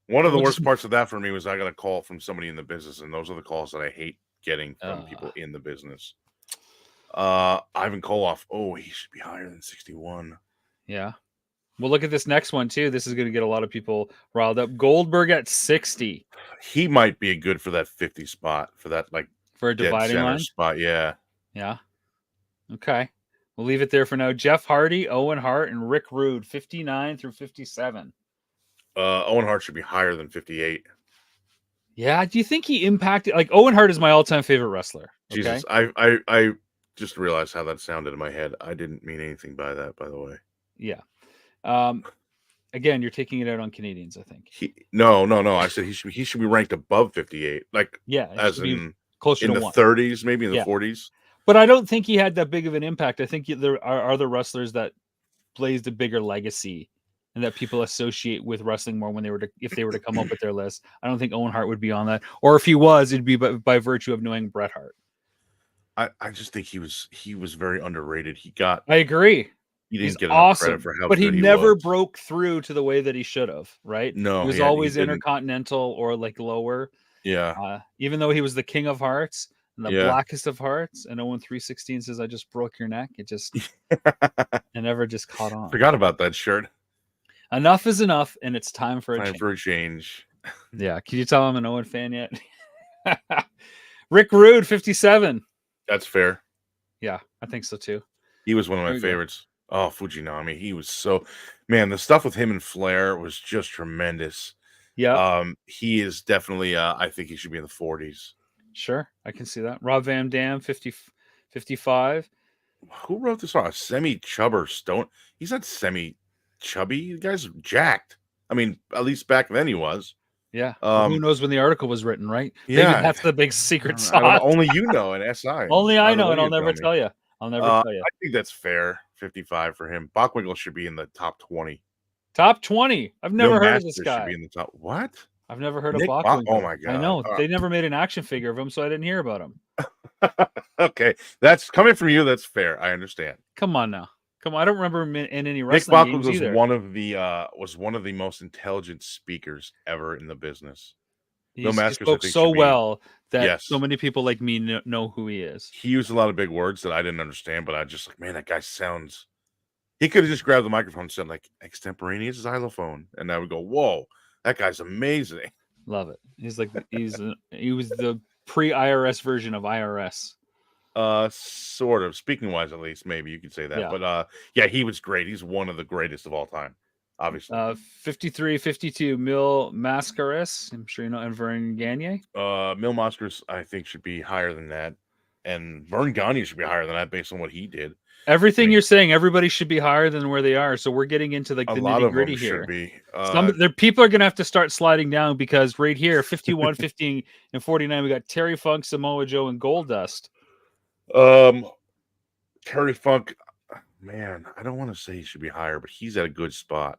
One of the We'll worst just parts of that for me was I got a call from somebody in the business, and those are the calls that I hate getting from people in the business. Ivan Koloff. Oh, he should be higher than 61. Yeah. Well, look at this next one too. This is going to get a lot of people riled up. Goldberg at 60 He might be good for that 50 spot, for that like for a dead dividing center line. spot. Yeah. Yeah. Okay. We'll leave it there for now. Jeff Hardy, Owen Hart, and Rick Rude, 59 through 57. Owen Hart should be higher than 58. Yeah. Do you think he impacted? Like, Owen Hart is my all-time favorite wrestler. Okay. Jesus, I just realized how that sounded in my head. I didn't mean anything by that, by the way. Yeah. Um, again, you're taking it out on Canadians, I think. No. I said he should be ranked above 58, like Yeah. It as should be in closer to the one. 30s, maybe in the Yeah. 40s. But I don't think he had that big of an impact. I think there are other wrestlers that blazed a bigger legacy and that people associate with wrestling more when if they were to come up with their list. I don't think Owen Hart would be on that, or if he was, it'd be by virtue of knowing Bret Hart. I just think he was very underrated. I agree. He He's didn't get enough credit awesome, for how but he good he never was. broke through to the way that he should have. Right? No, He was he always didn't. intercontinental or like lower. Yeah. Even though he was the king of hearts and the Yeah. blackest of hearts, and Owen 316 says, "I just broke your neck." It never just caught on. Forgot about that shirt. Enough is enough, and it's time for a change. Yeah, can you tell I'm an Owen fan yet? Rick Rude, 57. That's fair. Yeah, I think so too. He was one of my favorites. Oh, Fujinami. He was the stuff with him and Flair was just tremendous. Yeah. He is definitely I think he should be in the 40s. Sure, I can see that. Rob Van Dam, 55. Who wrote this song? Semi-chubber Stone. He's not semi-chubby. The guy's jacked. I mean, at least back then he was. Yeah. Who knows when the article was written, right? Yeah. Maybe that's the big secret sauce. Only you know in SI. Only I know, and I'll never tell you. I'll never tell you. I think that's fair. 55 for him. Bockwinkel should be in the top 20. Top 20. I've never heard of this Should guy. be in the top. What? I've never heard of Bockwinkel. Oh my god! I know they never made an action figure of him, so I didn't hear about him. Okay, that's coming from you. That's fair. I understand. Come on now. Come on. I don't remember him in any wrestling Nick games Bockwinkel either. was one of the most intelligent speakers ever in the business. He spoke so well that yes. so many people like me know who he is. He used a lot of big words that I didn't understand, but I just like, man, that guy sounds. He could have just grabbed the microphone and said like extemporaneous xylophone, and I would go, "Whoa, that guy's amazing." Love it. He's like he was the pre-IRS version of IRS. Sort of. Speaking wise, at least, maybe you could say that. Yeah. But yeah, he was great. He's one of the greatest of all time. Obviously. 53, 52, Mil Mascaris. I'm sure you know, and Vern Gagne. Mil Mascaris, I think, should be higher than that. And Vern Gagne should be higher than that based on what he did. Everything you're saying, everybody should be higher than where they are. So we're getting into like the nitty-gritty here. People are going to have to start sliding down because right here, 51, 15, and 49, we got Terry Funk, Samoa Joe, and Goldust. Terry Funk, man, I don't want to say he should be higher, but he's at a good spot.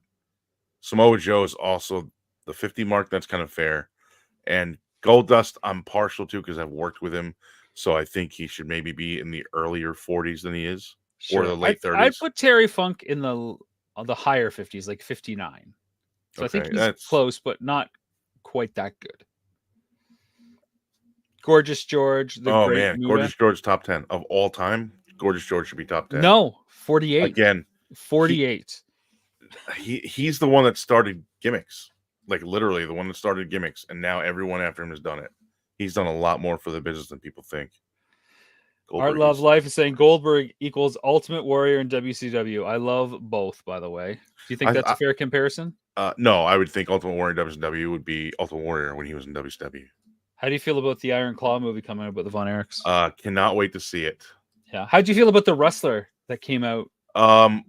Samoa Joe is also the 50 mark. That's kind of fair. And Goldust, I'm partial to because I've worked with him. So I think he should maybe be in the earlier 40s than he is. Sure. Or the late 30s. I'd put Terry Funk in the higher 50s, like 59. So okay, I think he's close, but not quite that good. Gorgeous George. Gorgeous George top 10 of all time. Gorgeous George should be top 10. No, 48. Again, 48. He's the one that started gimmicks, like literally the one that started gimmicks, and now everyone after him has done it. He's done a lot more for the business than people think. Art Love Life is saying Goldberg equals Ultimate Warrior in WCW. I love both, by the way. Do you think that's a fair comparison? No, I would think Ultimate Warrior in WCW would be Ultimate Warrior when he was in WCW. How do you feel about the Iron Claw movie coming out with the Von Erichs? Cannot wait to see it. Yeah. How do you feel about The Wrestler that came out?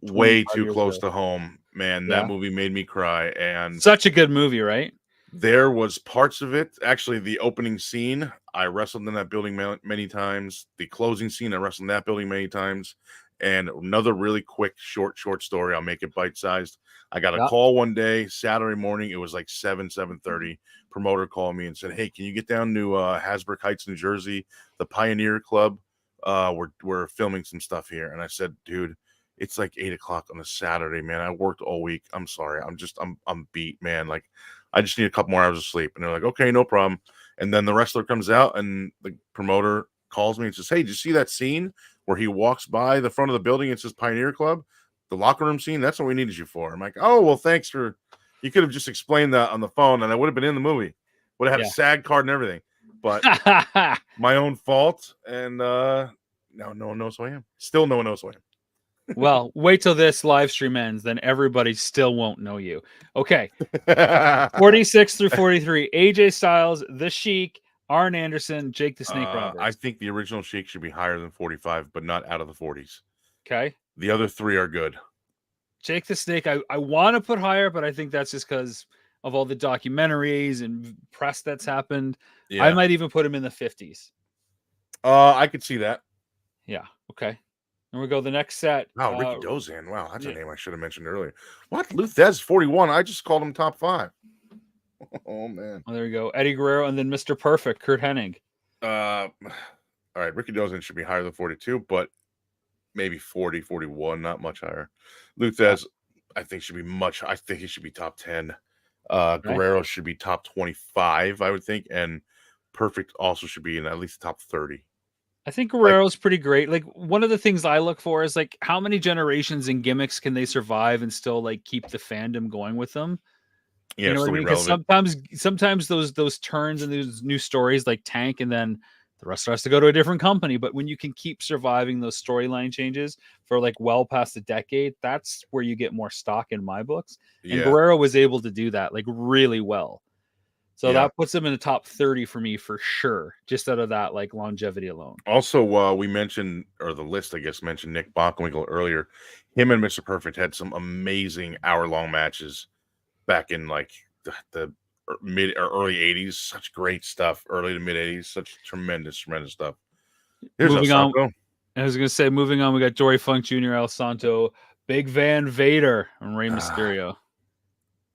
Way too close to home, man. That movie made me cry, and such a good movie, right? There was parts of it. Actually, the opening scene, I wrestled in that building many times. The closing scene, I wrestled in that building many times. And another really quick, short story. I'll make it bite-sized. I got a call one day, Saturday morning. It was like 7:30. Promoter called me and said, "Hey, can you get down to Hasbrook Heights, New Jersey, the Pioneer Club? We're filming some stuff here." And I said, "Dude, it's like 8:00 on a Saturday, man. I worked all week. I'm sorry. I'm beat, man. Like, I just need a couple more hours of sleep." And they're like, "Okay, no problem." And then the wrestler comes out, and the promoter calls me and says, "Hey, did you see that scene where he walks by the front of the building and says Pioneer Club, the locker room scene? That's what we needed you for." I'm like, "Oh, well, thanks for. You could have just explained that on the phone, and I would have been in the movie. Would have had a SAG card and everything. But my own fault. And Now no one knows who I am. Still no one knows who I am. Well, wait till this live stream ends, then everybody still won't know you. Okay. 46 through 43. AJ Styles, The Sheik, Arn Anderson, Jake the Snake I Roberts. think the original Sheik should be higher than 45, but not out of the 40s. Okay. The other three are good. Jake the Snake, I want to put higher, but I think that's just because of all the documentaries and press that's happened. Yeah. I might even put him in the 50s. I could see that. Yeah. Okay. And we go the next set. Wow, Ricky Dozan. Wow, that's a name I should have mentioned earlier. What? Luthez 41. I just called him top 5. Oh man. Oh, there we go. Eddie Guerrero and then Mr. Perfect, Kurt Hennig. All right, Ricky Dozan should be higher than 42, but maybe 40, 41, not much higher. Luthez, I think should be much. I think he should be top 10. Guerrero should be top 25, I would think, and Perfect also should be in at least the top 30. I think Guerrero's pretty great. Like one of the things I look for is like how many generations and gimmicks can they survive and still like keep the fandom going with them? Yeah, you know what I mean? Because sometimes those turns and those new stories like tank, and then the wrestler has to go to a different company. But when you can keep surviving those storyline changes for like well past a decade, that's where you get more stock in my books. And Guerrero was able to do that like really well. So that puts him in the top 30 for me for sure, just out of that like longevity alone. Also, we mentioned, or the list, I guess, mentioned Nick Bockwinkel earlier. Him and Mr. Perfect had some amazing hour-long matches back in like the mid or early 80s. Such great stuff. Early to mid 80s. Such tremendous stuff. Here's moving on. I was going to say, moving on, we got Dory Funk Jr., El Santo, Big Van Vader, and Rey Mysterio.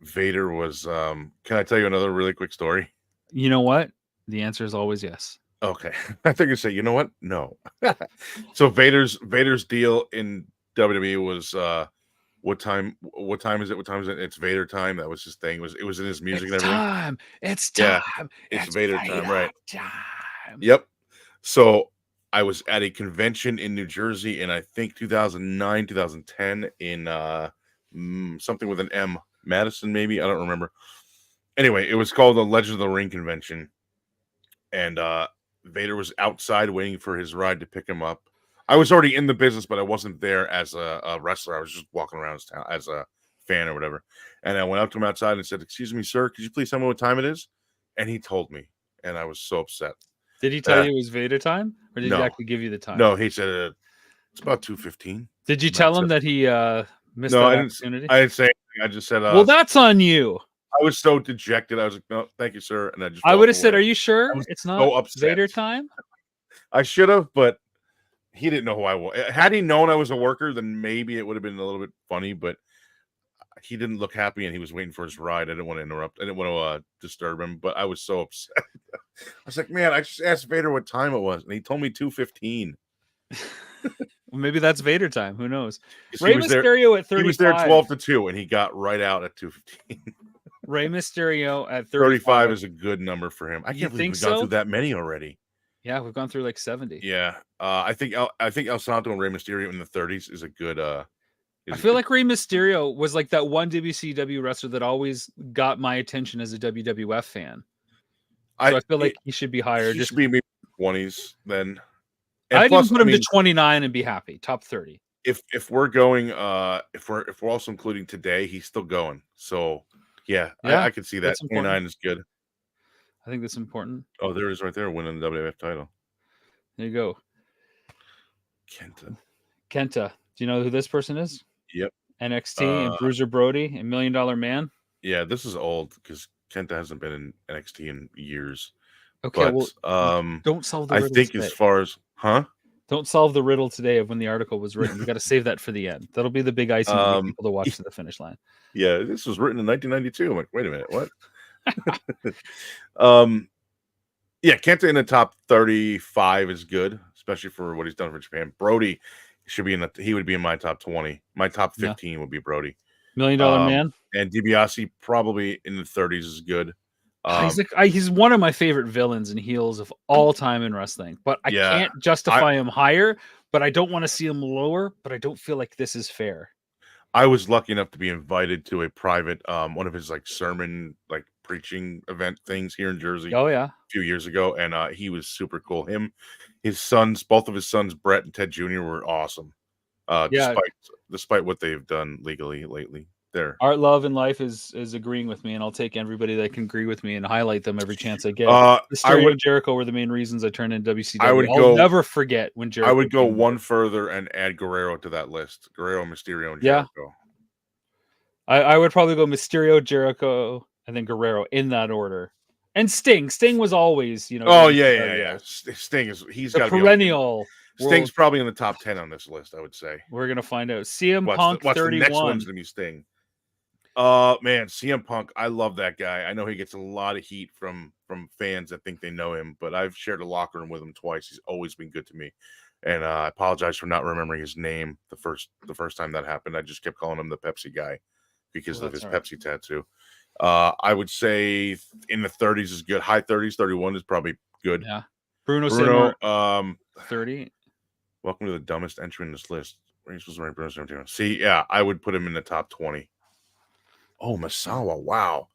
Vader was can I tell you another really quick story? You know what? The answer is always yes. Okay. I think you say, you know what? No. So Vader's deal in WWE was what time is it? What time is it? It's Vader time. That was his thing. It was in his music and everything. It's time. It's Vader time, right? Yep. So I was at a convention in New Jersey in I think 2009, 2010 in something with an M. Madison, maybe, I don't remember. Anyway, it was called the Legend of the Ring convention, and Vader was outside waiting for his ride to pick him up. I was already in the business, but I wasn't there as a wrestler. I was just walking around as a fan or whatever. And I went up to him outside and said, "Excuse me, sir, could you please tell me what time it is?" And he told me, and I was so upset. Did he tell you it was Vader time, or did he actually give you the time? No, he said it's about 2:15. Did you tell him that he missed that opportunity? I didn't say anything. I just said, well, that's on you. I was so dejected. I was like, "No, thank you, sir." And I would have said, "Are you sure it's not Vader time?" I should have, but he didn't know who I was. Had he known I was a worker, then maybe it would have been a little bit funny, but he didn't look happy and he was waiting for his ride. I didn't want to interrupt. I didn't want to disturb him, but I was so upset. I was like, man, I just asked Vader what time it was, and he told me 2:15. Well, maybe that's Vader time. Who knows? Rey Mysterio at 35. He was there 12 to 2, and he got right out at 2:15. Rey Mysterio at 35 is a good number for him. I can't believe we've gone through that many already. Yeah, we've gone through like 70. Yeah, I think El Santo and Rey Mysterio in the 30s is a good. I feel like Rey Mysterio was like that one WCW wrestler that always got my attention as a WWF fan. So I feel like he should be higher. He should be maybe 20s then. And I'd even put him to 29 and be happy. Top 30. If we're going, if we're also including today, he's still going. So yeah. I could see that. 29 is good. I think that's important. Oh, there it is right there, winning the WWF title. There you go. Kenta. Do you know who this person is? Yep. NXT and Bruiser Brody and $1 Million Man. Yeah, this is old because Kenta hasn't been in NXT in years. Okay, well, don't solve the riddle. I think today. As far as don't solve the riddle today of when the article was written. You got to save that for the end. That'll be the big icing to get people to watch to the finish line. Yeah, this was written in 1992. I'm like, wait a minute, what? Yeah, Kenta in the top 35 is good, especially for what he's done for Japan. Brody should be he would be in my top 20. My top 15 would be Brody. $1 Million Man. And DiBiase probably in the 30s is good. He's one of my favorite villains and heels of all time in wrestling, but I can't justify him higher, but I don't want to see him lower, but I don't feel like this is fair. I was lucky enough to be invited to a private, one of his like sermon, like preaching event things here in Jersey Oh yeah. a few years ago, and he was super cool. His sons, both of his sons, Brett and Ted Jr., were awesome. Yeah. Despite what they've done legally lately. There. Art, Love, and Life is agreeing with me, and I'll take everybody that can agree with me and highlight them every chance I get. I Mysterio would and Jericho were the main reasons I turned into I WCW. would I'll go never forget when I Jericho would go came. one further and add Guerrero to that list. Guerrero, Mysterio, and Yeah, Jericho. I would probably go Mysterio, Jericho, and then Guerrero in that order. And Sting. Sting was always, Oh during yeah. WCW, Sting he's the got to be on. perennial Sting's world. probably in the top 10 on this list, I would say. We're gonna find out. CM Punk What's the next 31. one's gonna be Sting? Man, CM Punk, I love that guy. I know he gets a lot of heat from fans that think they know him, but I've shared a locker room with him twice. He's always been good to me, and I apologize for not remembering his name the first time that happened. I just kept calling him the Pepsi guy because of his Pepsi tattoo. I would say in the 30s is good. High 30s, 31 is probably good. Yeah, Bruno, 30. Welcome to the dumbest entry in this list. See, yeah, I would put him in the top 20. Oh, Misawa, wow.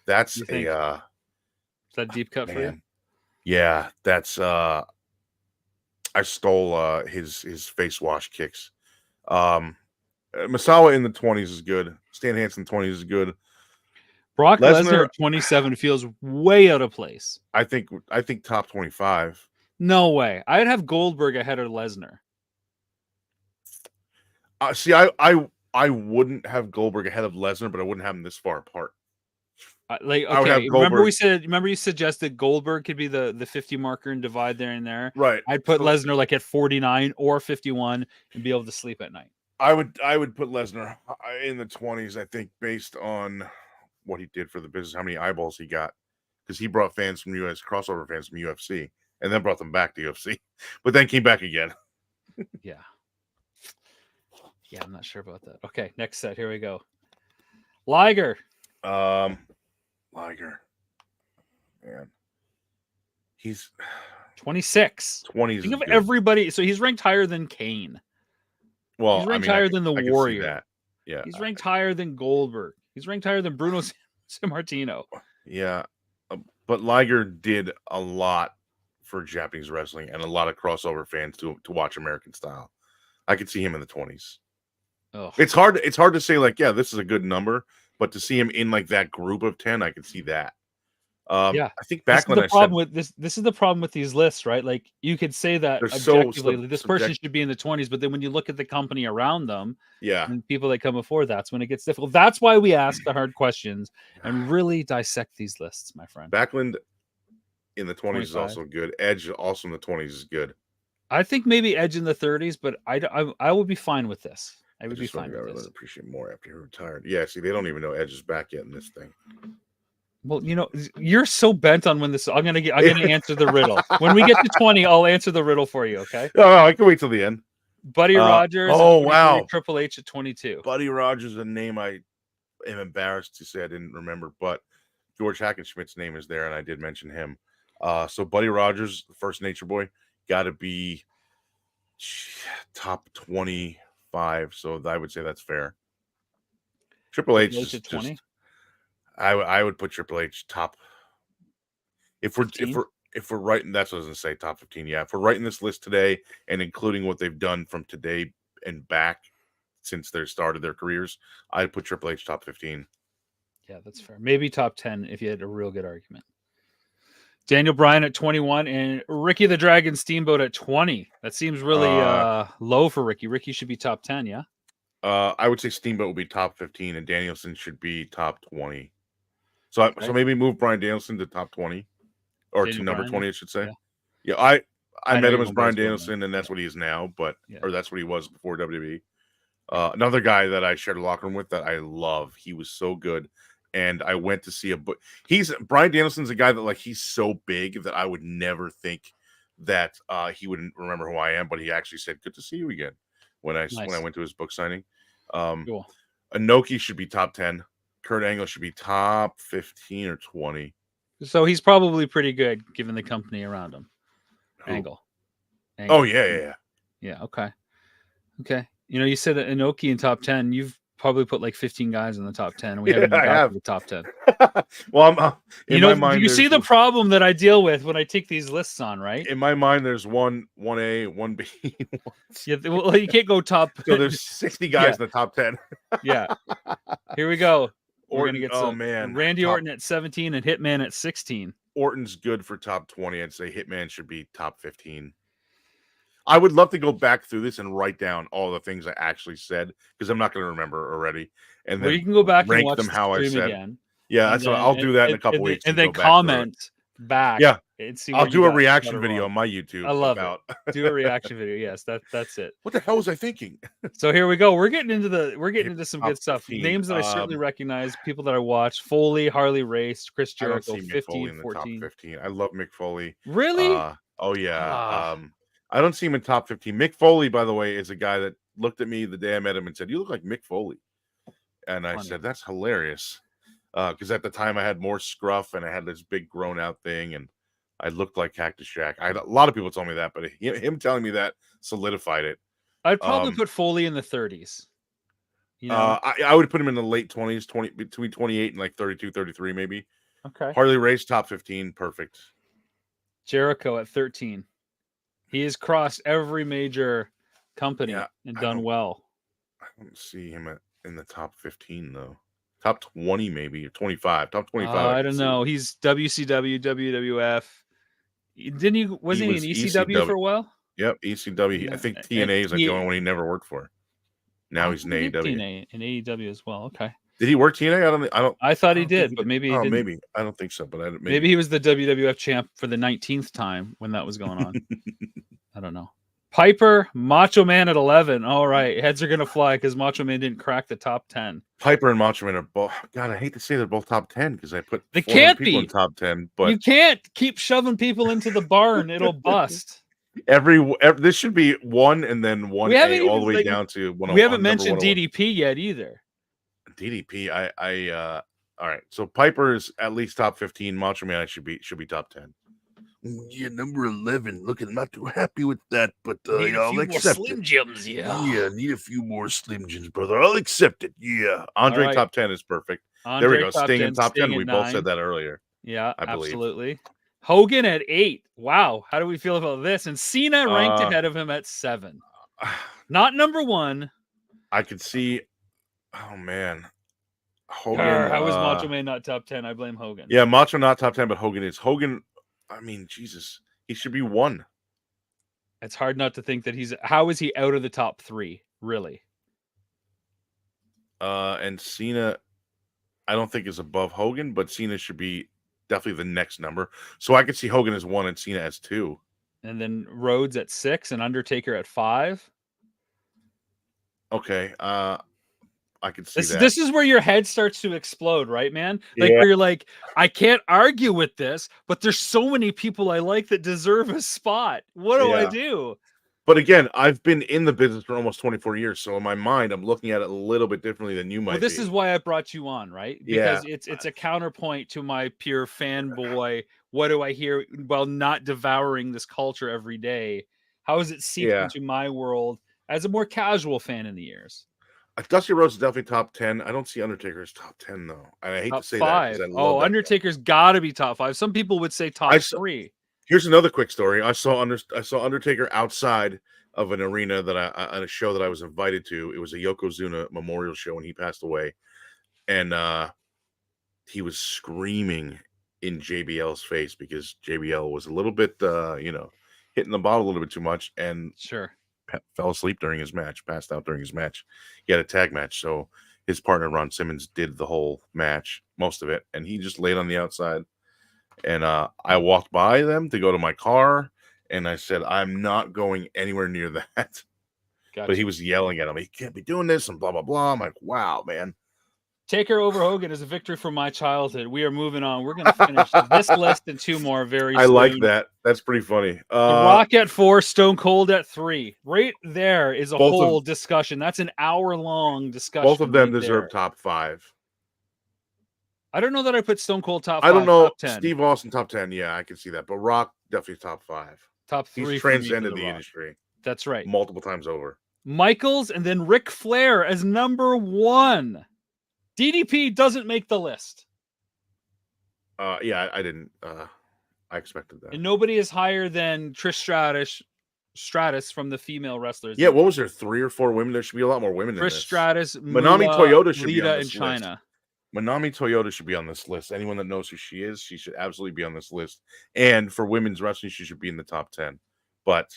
That's You think? a Is that deep cut for you? Yeah, that's I stole his face wash kicks. Misawa in the 20s is good. Stan Hansen 20s is good. Brock Lesnar Lesnar, at 27 feels way out of place. I think top 25. No way. I'd have Goldberg ahead of Lesnar. See, I wouldn't have Goldberg ahead of Lesnar, but I wouldn't have them this far apart. I would Okay, have remember Goldberg. remember you suggested Goldberg could be the 50 marker and divide there and there. Right. I'd put Lesnar like at 49 or 51 and be able to sleep at night. I would put Lesnar in the 20s, I think, based on what he did for the business, how many eyeballs he got, because he brought fans from crossover fans from UFC, and then brought them back to UFC, but then came back again. Yeah, I'm not sure about that. Okay, next set. Here we go. Liger. Liger, man, he's 26. 20s. Think of everybody. So he's ranked higher than Kane. Well, he's ranked higher than the Warrior. That. Yeah, he's ranked higher than Goldberg. He's ranked higher than Bruno Sammartino. Yeah, but Liger did a lot for Japanese wrestling and a lot of crossover fans to watch American style. I could see him in the 20s. Oh. It's hard to say like, yeah, this is a good number, but to see him in like that group of 10, I could see that. Yeah, I think back when this is the problem with these lists, right? Like you could say that objectively, this person should be in the 20s, but then when you look at the company around them, and people that come before, that's when it gets difficult. That's why we ask the hard questions and really dissect these lists, my friend. Backlund in the 20s is also good. Edge also in the 20s is good. I think maybe Edge in the 30s, but I would be fine with this. I would be fine with this. I would appreciate more after he retired. Yeah, see, they don't even know Edge is back yet in this thing. Well, you're so bent on when this. I'm gonna answer the riddle. When we get to 20, I'll answer the riddle for you. Okay? Oh, I can wait till the end. Buddy Rogers. Oh wow! Triple H at 22. Buddy Rogers is a name I am embarrassed to say I didn't remember, but George Hackenschmidt's name is there, and I did mention him. So Buddy Rogers, the first Nature Boy, got to be top 25. So I would say that's fair. Triple H is at 20. Just, I would put Triple H top. If we're writing, that's what I was gonna say, top 15. Yeah, if we're writing this list today and including what they've done from today and back since they started their careers, I'd put Triple H top 15. Yeah, that's fair. Maybe top 10 if you had a real good argument. Daniel Bryan at 21 and Ricky the Dragon Steamboat at 20. That seems really low for Ricky. Ricky should be top 10, yeah? I would say Steamboat would be top 15 and Danielson should be top 20. So maybe move Bryan Danielson to top 20 or to number 20, I should say. Yeah, I met him as Bryan Danielson, and that's what he is now, or that's what he was before WWE. Another guy that I shared a locker room with that I love. He was so good, and I went to see Bryan Danielson's a guy that like he's so big that I would never think that he wouldn't remember who I am, but he actually said, "Good to see you again." When I went to his book signing. Cool. Inoki should be top 10. Kurt Angle should be top 15 or 20. So he's probably pretty good given the company around him. Angle. Oh, yeah. Yeah, okay. You said Inoki in top 10. You've probably put like 15 guys in the top 10. And we Yeah, haven't even I got have. to the top 10. Well, I'm in my Do mind. you see the problem that I deal with when I take these lists on, right? In my mind, there's 1A, 1B. Yeah, well, you can't go top. So there's 60 guys Yeah. in the top 10. Yeah. Here we go. We're gonna Orton, get oh some man, Randy top- Orton at 17 and Hitman at 16. Orton's good for top 20. I'd say Hitman should be top 15. I would love to go back through this and write down all the things I actually said because I'm not going to remember already, and Well, then you can go back and rank watch them the how I stream said. again. Yeah, and that's what then- I'll do that in a and- couple and weeks, and then go back through it. comment back. Yeah, and see. I'll where you do a got reaction it video wrong. on my YouTube. I love about it. Do a reaction video. Yes, that's it. what the hell was I thinking? So here we go. We're getting into some Top good stuff. 15. Names that I certainly recognize, people that I watch: Foley, Harley Race, Chris I don't Jericho, see Mick 15, Foley in the 14. top 15. I love Mick Foley. Really? Oh yeah. Ah. I don't see him in top 15. Mick Foley, by the way, is a guy that looked at me the day I met him and said, "You look like Mick Foley," and I said, "That's hilarious," because at the time I had more scruff and I had this big grown out thing, and I looked like Cactus Jack. A lot of people told me that, but him telling me that solidified it. I'd probably put Foley in the 30s. You know? I would put him in the late 20s, between 28 and like 32, 33 maybe. Okay. Harley Race, top 15, perfect. Jericho at 13. He has crossed every major company and done well. I don't see him in the top 15 though. Top 20 maybe, or 25. Top 25. I don't know. He's WCW, WWF. Wasn't he in ECW for a while? Yep, ECW. Yeah. I think TNA is like the only one he never worked for. Now he's in AEW. TNA and AEW as well. Okay. Did he work TNA? I thought he did, but maybe he didn't. Maybe. I don't think so, but maybe he was the WWF champ for the 19th time when that was going on. I don't know. Piper, Macho Man at 11. All right, heads are gonna fly because Macho Man didn't crack the top 10. Piper and Macho Man are both. God, I hate to say they're both top 10 because I put they can't people be in top 10. But you can't keep shoving people into the barn; it'll bust. Every this should be 1 and then 1A all the way down to 101. We haven't mentioned DDP yet either. DDP, all right. So Piper is at least top 15. Macho Man should be top 10. Yeah, number 11. Look, I'm not too happy with that, but I'll accept Slim it. Jims, yeah, Need a few more Slim Jims, brother. I'll accept it. Yeah, Andre top 10 is perfect. Andre, there we go. Sting in top 10. We both 9. said that earlier. Yeah, I believe. Absolutely. Hogan at 8. Wow, how do we feel about this? And Cena ranked ahead of him at 7. Not number 1. I could see. Oh man, Hogan. How is Macho Man not top 10? I blame Hogan. Yeah, Macho not top 10, but Hogan is. Hogan, I mean, Jesus, he should be 1. It's hard not to think that how is he out of the top 3, really? And Cena, I don't think is above Hogan, but Cena should be definitely the next number. So I could see Hogan as 1 and Cena as 2. And then Rhodes at 6 and Undertaker at 5. Okay. I could see that. This is where your head starts to explode, right, man? Like where you're like, I can't argue with this, but there's so many people I like that deserve a spot. What do I do? But again, I've been in the business for almost 24 years, so in my mind, I'm looking at it a little bit differently than you might. Well, this is why I brought you on, right? Because it's a counterpoint to my pure fanboy. What do I hear while not devouring this culture every day? How is it seeped into my world as a more casual fan in the years? Dusty Rhodes is definitely top 10. I don't see Undertaker as top 10 though. And I hate to say 5. that. Undertaker's got to be top 5. Some people would say top 3. Here's another quick story. I saw Undertaker outside of an arena on a show that I was invited to. It was a Yokozuna memorial show when he passed away, and he was screaming in JBL's face because JBL was a little bit, hitting the bottle a little bit too much, and fell asleep during his match, passed out during his match. He had a tag match, so his partner Ron Simmons did the whole match, most of it, and he just laid on the outside. And I walked by them to go to my car, and I said, I'm not going anywhere near that. Gotcha. But he was yelling at him, he can't be doing this, and blah, blah, blah. I'm like, wow, man. Taker over Hogan is a victory from my childhood. We are moving on. We're going to finish this list and 2 more very soon. I like that. That's pretty funny. The Rock at 4, Stone Cold at 3. Right there is a whole discussion. That's an hour-long discussion. Both of them deserve top 5. I don't know that I put Stone Cold top 5. I don't know. Top 10. Steve Austin top 10. Yeah, I can see that. But Rock definitely top 5. Top 3. He's transcended the industry. That's right. Multiple times over. Michaels, and then Ric Flair as number 1. DDP doesn't make the list. Yeah, I didn't. I expected that. And nobody is higher than Trish Stratus from the female wrestlers. Yeah, what was there? 3 or 4 women? There should be a lot more women in Trish this. Stratus, Manami Moolah, Toyota should be Lita, on and this list. China. Manami Toyota should be on this list. Anyone that knows who she is, she should absolutely be on this list. And for women's wrestling, she should be in the top 10. But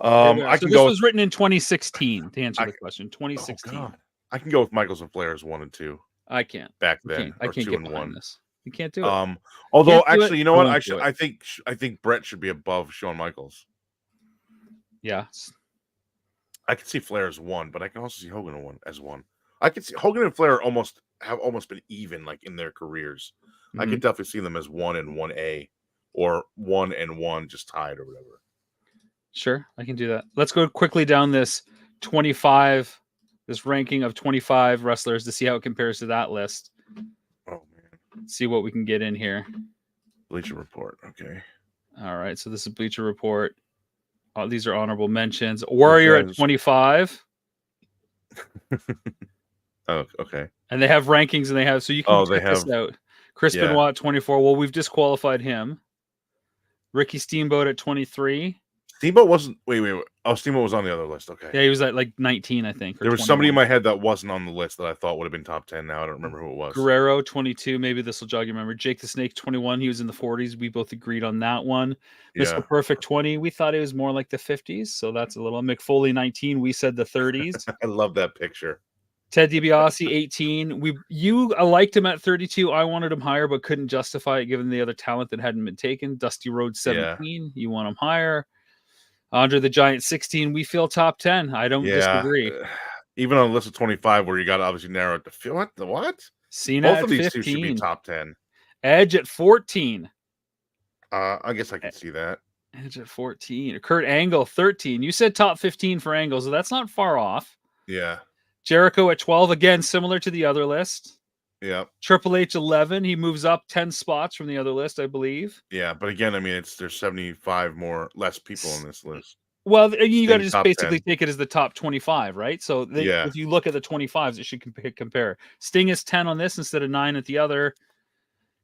I So can this go. was written in 2016 to answer the question. Oh 2016. God, I can go with Michaels and Flair as 1 and 2 I can't. back I then, can't. I or can't 2 get and behind 1. this. You can't do it. Although Can't do actually, it. you know I what? won't do it. I think Brett should be above Shawn Michaels. Yeah. I can see Flair as 1, but I can also see Hogan as 1. I can see Hogan and Flair have almost been even, like, in their careers. I could definitely see them as 1 and 1A, or 1 and 1 just tied or whatever. Sure, I can do that. Let's go quickly down this ranking of 25 wrestlers to see how it compares to that list. Oh man. See what we can get in here. Bleacher Report. Okay. All right, so this is Bleacher Report. These are honorable mentions. Warrior at 25. Oh, okay. And they have rankings, and they have, so you can check this out. Chris Benoit at 24. Well, we've disqualified him. Ricky Steamboat at 23. Steamboat wasn't. Wait. Oh, Steamboat was on the other list. Okay. Yeah, he was at like 19, I think. There was 21. Somebody in my head that wasn't on the list that I thought would have been top 10. Now I don't remember who it was. Guerrero, 22. Maybe this will jog your memory. Jake the Snake, 21. He was in the 40s. We both agreed on that one. Mr. Perfect, 20. We thought it was more like the 50s, so that's a little. McFoley, 19. We said the 30s. I love that picture. Ted DiBiase, 18. You liked him at 32. I wanted him higher, but couldn't justify it given the other talent that hadn't been taken. Dusty Rhodes, 17. You want him higher. Andre the Giant, 16. We feel top 10. I don't disagree. Even on a list of 25, where you got to obviously narrow it to what? Cena Both at of these 15. two should be top 10. Edge at 14. I guess I can see that. Edge at 14. Kurt Angle, 13. You said top 15 for Angle, so that's not far off. Yeah. Jericho at 12. Again, similar to the other list. Yeah. Triple H, 11. He moves up 10 spots from the other list, I believe. Yeah, but again, I mean, there's 75 less people on this list. Well, you got to just basically 10. Take it as the top 25, right? So if you look at the 25s, it should compare. Sting is 10 on this instead of 9 at the other.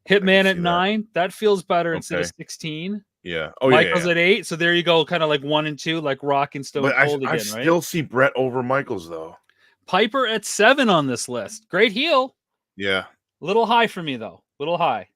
Hitman at 9. That feels better instead of 16. Yeah. Oh, Michaels at 8. So there you go, kind of like 1 and 2, like Rock and Stone Cold again, I still see Brett over Michaels, though. Piper at 7 on this list. Great heel. Yeah. Little high for me, though. Little high.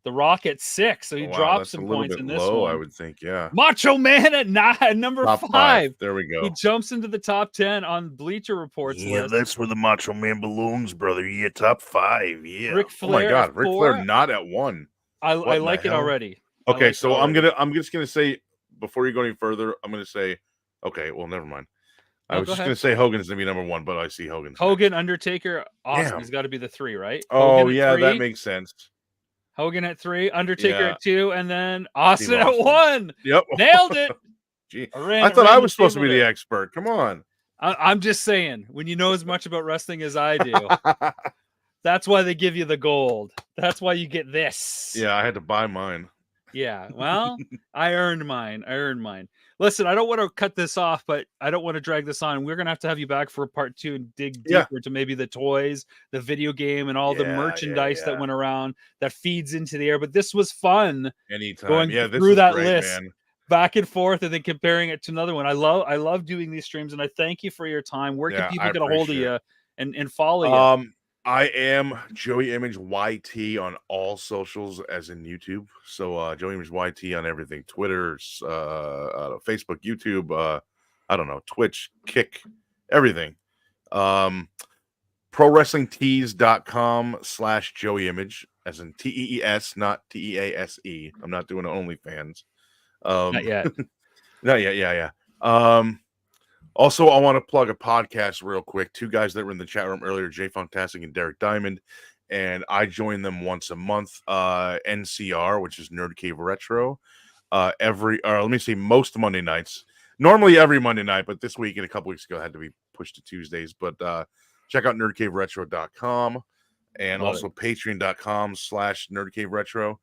The Rock at 6, so he drops some points in this low, one. I would think, yeah. Macho Man at 9, number top 5. There we go. He jumps into the top 10 on Bleacher Report's list. Yeah, that's where the Macho Man belongs, brother. Yeah, top 5. Yeah. Ric Flair, oh my God, Ric Flair not at 1. I like it already. Okay, so I'm just gonna say, before you go any further, I'm gonna say, okay, well, never mind. I was just going to say Hogan's going to be number 1, but I see Hogan. Undertaker, Austin has got to be the 3, right? Oh, yeah, that makes sense. Hogan at 3, Undertaker at 2, and then Austin at 1. Yep. Nailed it. Gee, I thought I was supposed to be the expert. Come on. I'm just saying, when you know as much about wrestling as I do, that's why they give you the gold. That's why you get this. Yeah, I had to buy mine. Yeah, well, I earned mine. Listen, I don't want to cut this off, but I don't want to drag this on. We're going to have you back for part 2 and dig deeper to maybe the toys, the video game, and all the merchandise that went around that feeds into the air. But this was fun. Anytime. Going through that list, back and forth, and then comparing it to another one. I love doing these streams, and I thank you for your time. Where can people get a hold of you and follow you? I am Joey Image YT on all socials, as in YouTube. So Joey Image YT on everything: Twitter, Facebook, YouTube. I don't know, Twitch, Kick, everything. ProWrestlingTees.com/Joey Image, as in TEES, not TEASE. I'm not doing OnlyFans. Not yet. Not yet. Yeah. Also, I want to plug a podcast real quick. 2 guys that were in the chat room earlier, Jay Funktastic and Derek Diamond, and I join them once a month. NCR, which is Nerd Cave Retro, most Monday nights. Normally every Monday night, but this week and a couple weeks ago had to be pushed to Tuesdays. But check out nerdcaveretro.com and also patreon.com/nerdcaveretro.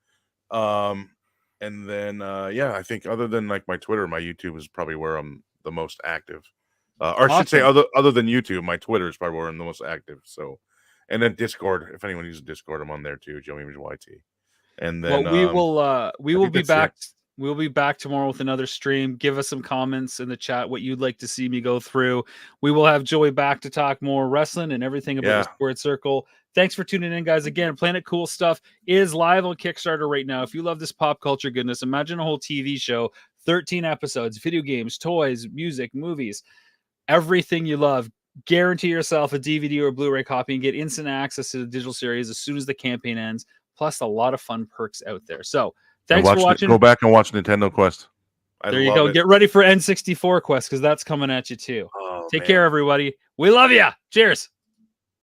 And then I think other than like my Twitter, my YouTube is probably where I'm the most active. Or I should say, Awesome. other than YouTube, my Twitter is probably where I'm the most active. So, and then Discord. If anyone uses Discord, I'm on there too. Joe Image YT. And Well, then we I will think be that's it. back. We'll be back tomorrow with another stream. Give us some comments in the chat what you'd like to see me go through. We will have Joey back to talk more wrestling and everything about the Squared Circle. Thanks for tuning in, guys. Again, Planet Cool Stuff is live on Kickstarter right now. If you love this pop culture goodness, imagine a whole TV show, 13 episodes, video games, toys, music, movies, everything you love. Guarantee yourself a DVD or Blu-ray copy and get instant access to the digital series as soon as the campaign ends. Plus, a lot of fun perks out there. So, thanks for watching. Go back and watch Nintendo Quest. There you go. Get ready for N64 Quest because that's coming at you too. Oh, Take care, everybody. We love you. Cheers.